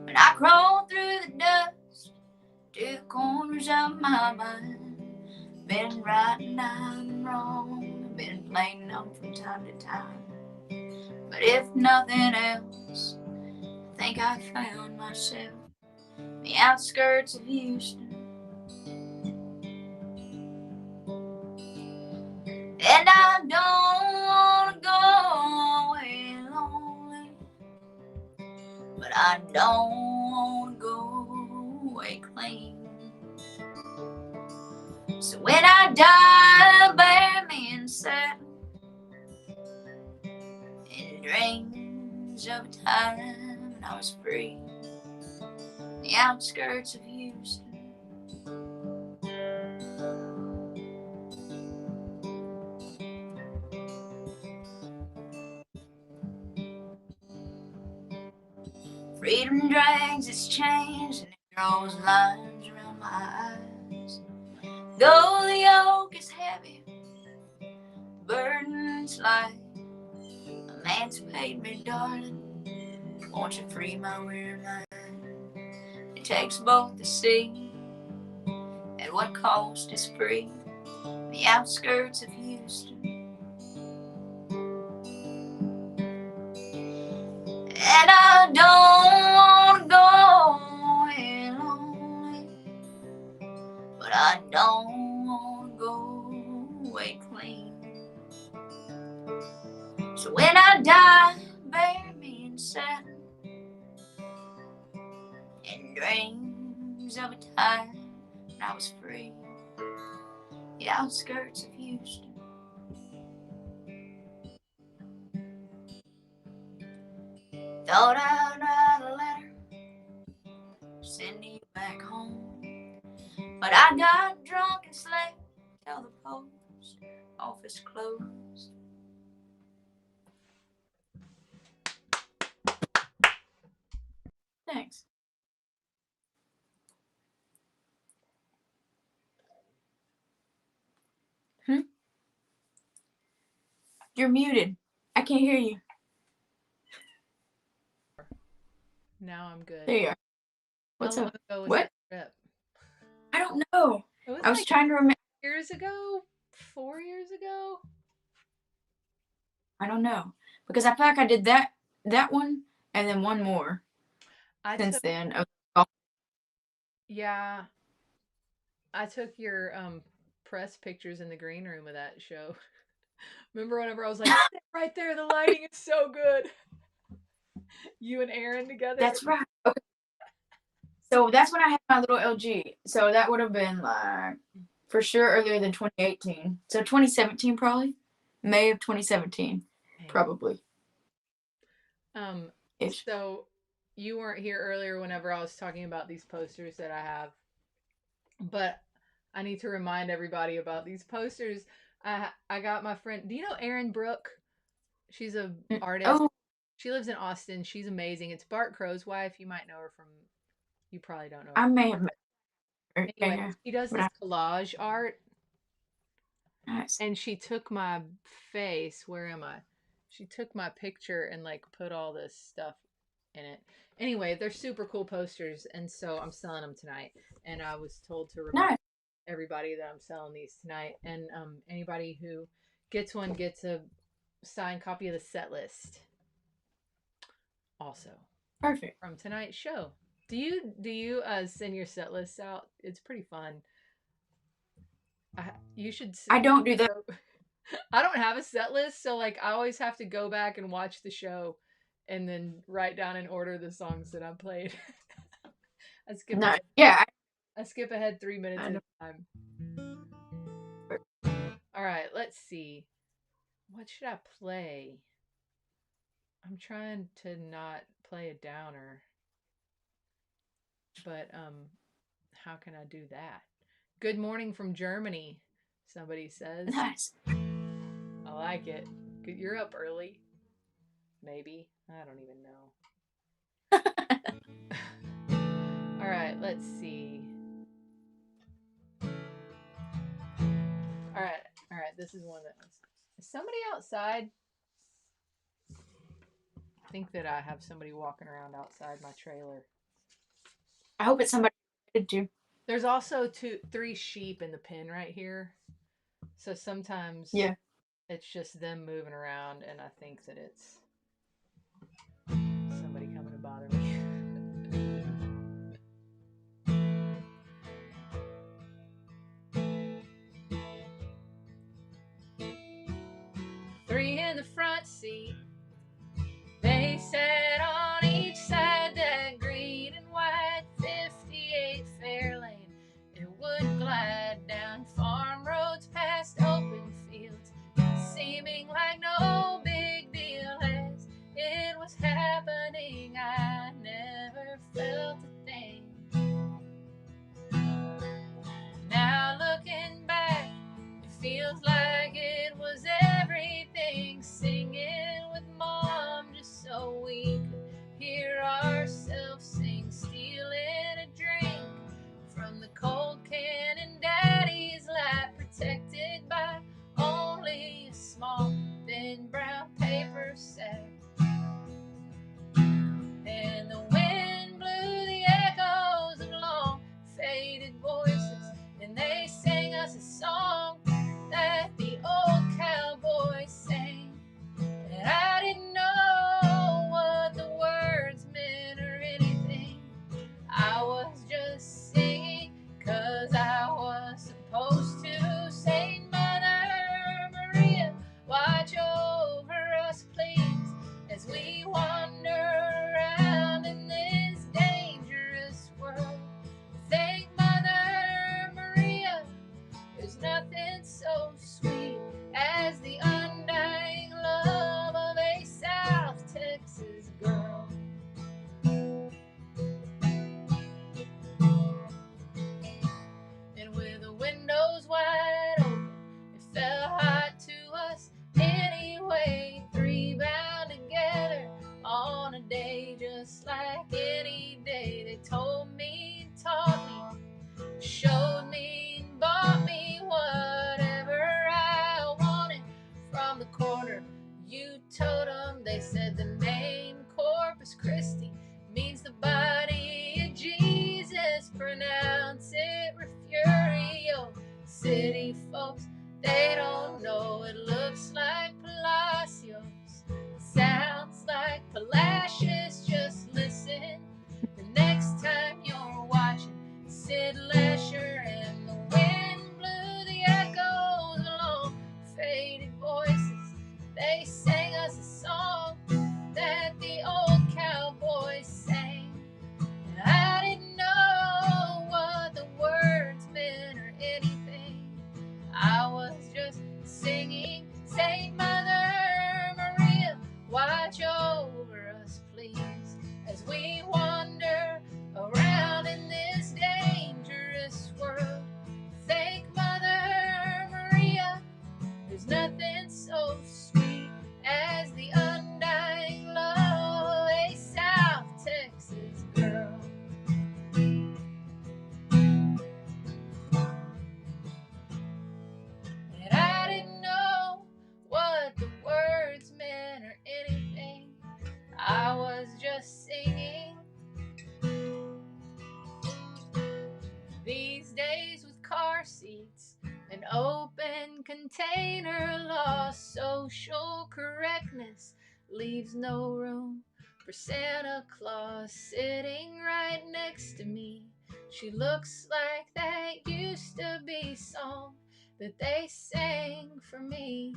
When I crawl through the dust to the corners of my mind. Been right and I'm wrong, been playing them from time to time. But if nothing else, I think I found myself in the outskirts of Houston. And I don't wanna go away lonely, but I don't wanna go away clean. So when I die, bury me in satin in dreams of a time when I was free, the outskirts of Houston. Freedom drags its chains and it draws lines around my eyes. Though the yoke is heavy, the burden's light. Emancipate me, darling, won't you free my weary mind? It takes both to see at what cost is free, the outskirts of Houston. And I don't wanna go away lonely, but I don't wanna go away clean. So when I die, bury me in satin and dreams of a time when I was free, the outskirts of Houston. Thought I'd write a letter, send you back home, but I got drunk and slept till the post office closed. Thanks. You're muted. I can't hear you. Now I'm good. There you are. What's How long up? ago was What? that trip? I don't know. It was I was like trying to remember. years ago? 4 years ago? I don't know. Because I feel like I did that one and then one more since then. Yeah. I took your press pictures in the green room of that show. Remember whenever I was like, right there, the lighting is so good. You and Aaron together. That's right. Okay. So that's when I had my little LG. So that would have been like for sure earlier than 2018. So 2017 probably. May of 2017. Probably. Ish. So you weren't here earlier whenever I was talking about these posters that I have. But I need to remind everybody about these posters. I got my friend. Do you know Erin Brooke? She's a artist. Oh. She lives in Austin. She's amazing. It's Bart Crow's wife. You might know her from. You probably don't know her. I may have. Anyway, Yeah. she does this collage art. Nice. And she took my face. Where am I? She took my picture and like put all this stuff in it. Anyway, they're super cool posters, and so I'm selling them tonight. And I was told to remind everybody that I'm selling these tonight. And anybody who gets one gets a signed copy of the set list. Also, perfect from tonight's show. Do you send your set lists out? It's pretty fun. You should. I don't do that. I don't have a set list, so like I always have to go back and watch the show, and then write down and order the songs that I played. I skip. No, yeah. I skip ahead 3 minutes at a time. All right, let's see. What should I play? I'm trying to not play a downer, but how can I do that? Good morning from Germany, somebody says. Nice. I like it. You're up early. Maybe. I don't even know. All right, let's see. All right. This is one that was. Is somebody outside? I think that I have somebody walking around outside my trailer. I hope it's somebody did too. There's also 3 sheep in the pen right here. So sometimes it's just them moving around, and I think that it's somebody coming to bother me. 3 in the front seat. They sat on each side that green and white 58 Fairlane. It would glide down farm roads past open fields, seeming like no big deal as it was happening. I never felt a thing. Now looking back, it feels like it was everything, singing with Mom just so we could hear ourselves sing, stealing a drink from the cold can in Daddy's lap, protected by only a small thin brown paper sack. And the wind blew the echoes of long faded voices, and they sang us a song that the old cowboy sang. And I didn't know what the words meant or anything. I was just singing 'cause I was supposed to. Say, Mother, they sang us a song that the old cowboys sang. And I didn't know what the words meant or anything. I was just singing, Saint Mother Maria, watch over us, please, as we wander around in this dangerous world. Thank Mother Maria, there's nothing so sweet as the undying love of a South Texas girl. And I didn't know what the words meant or anything. I was just singing. These days with car seats, an open container law, social correctness leaves no room for Santa Claus sitting right next to me. She looks like that used to be song that they sang for me.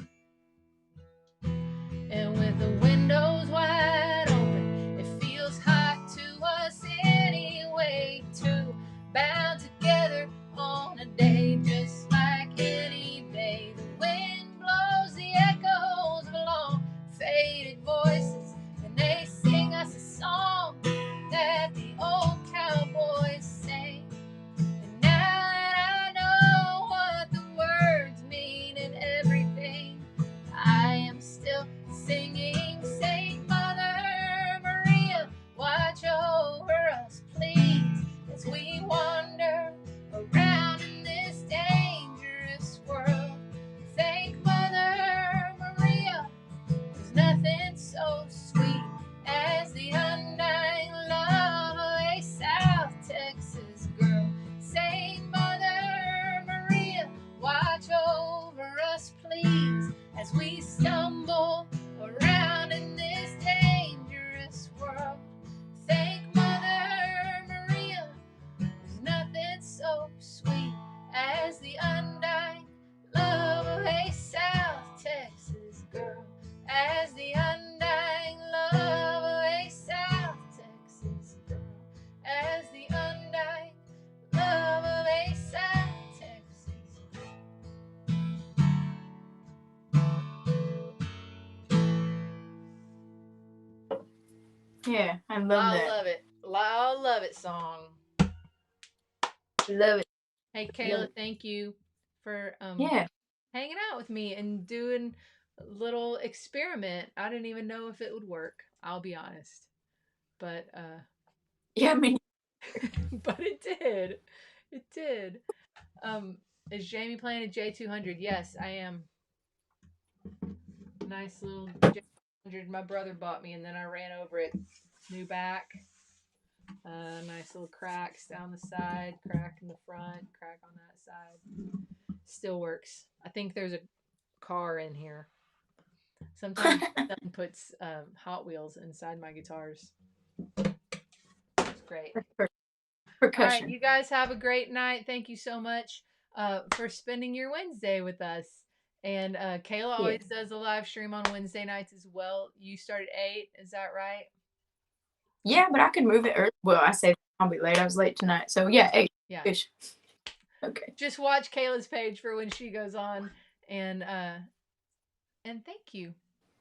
And with the windows wide open, it feels hot to us anyway, too bound together on a day just like any day. The wind blows the echoes of long faded voices, and they sing us a song that the old cowboys sang. And now that I know what the words mean and everything, I am still singing, Saint Mother Maria, watch over us, please, as we wander around in this dangerous world. Thank Mother Maria, there's nothing so sweet as the undying love of a South Texas girl. Saint Mother Maria, watch over us, please, as we stumble around in this dangerous world. Thank Mother Maria, there's nothing so sweet as the undying love of a South Texas girl. As the undying love of a South Texas girl. As the undying love of a South Texas girl. Yeah, I love that. Love it. I love it song. Love it. Hey, Kayla, thank you for Yeah. hanging out with me and doing a little experiment. I didn't even know if it would work, I'll be honest. But Yeah, I mean, but it did. It did. Is Jamie playing a J200? Yes, I am. Nice little J200 my brother bought me, and then I ran over it. New back. Nice little cracks down the side, crack in the front, crack on that side. Still works. I think there's a car in here. Sometimes someone puts Hot Wheels inside my guitars. It's great. Percussion. All right, you guys have a great night. Thank you so much for spending your Wednesday with us. And Kayla always does a live stream on Wednesday nights as well. You start at 8, is that right? Yeah, but I could move it early. Well, I say I'll be late. I was late tonight. So yeah, 8. Yeah. Ish. Okay. Just watch Kayla's page for when she goes on. And thank you.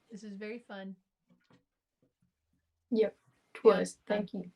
This was very fun. Yep. Twas. Thank you.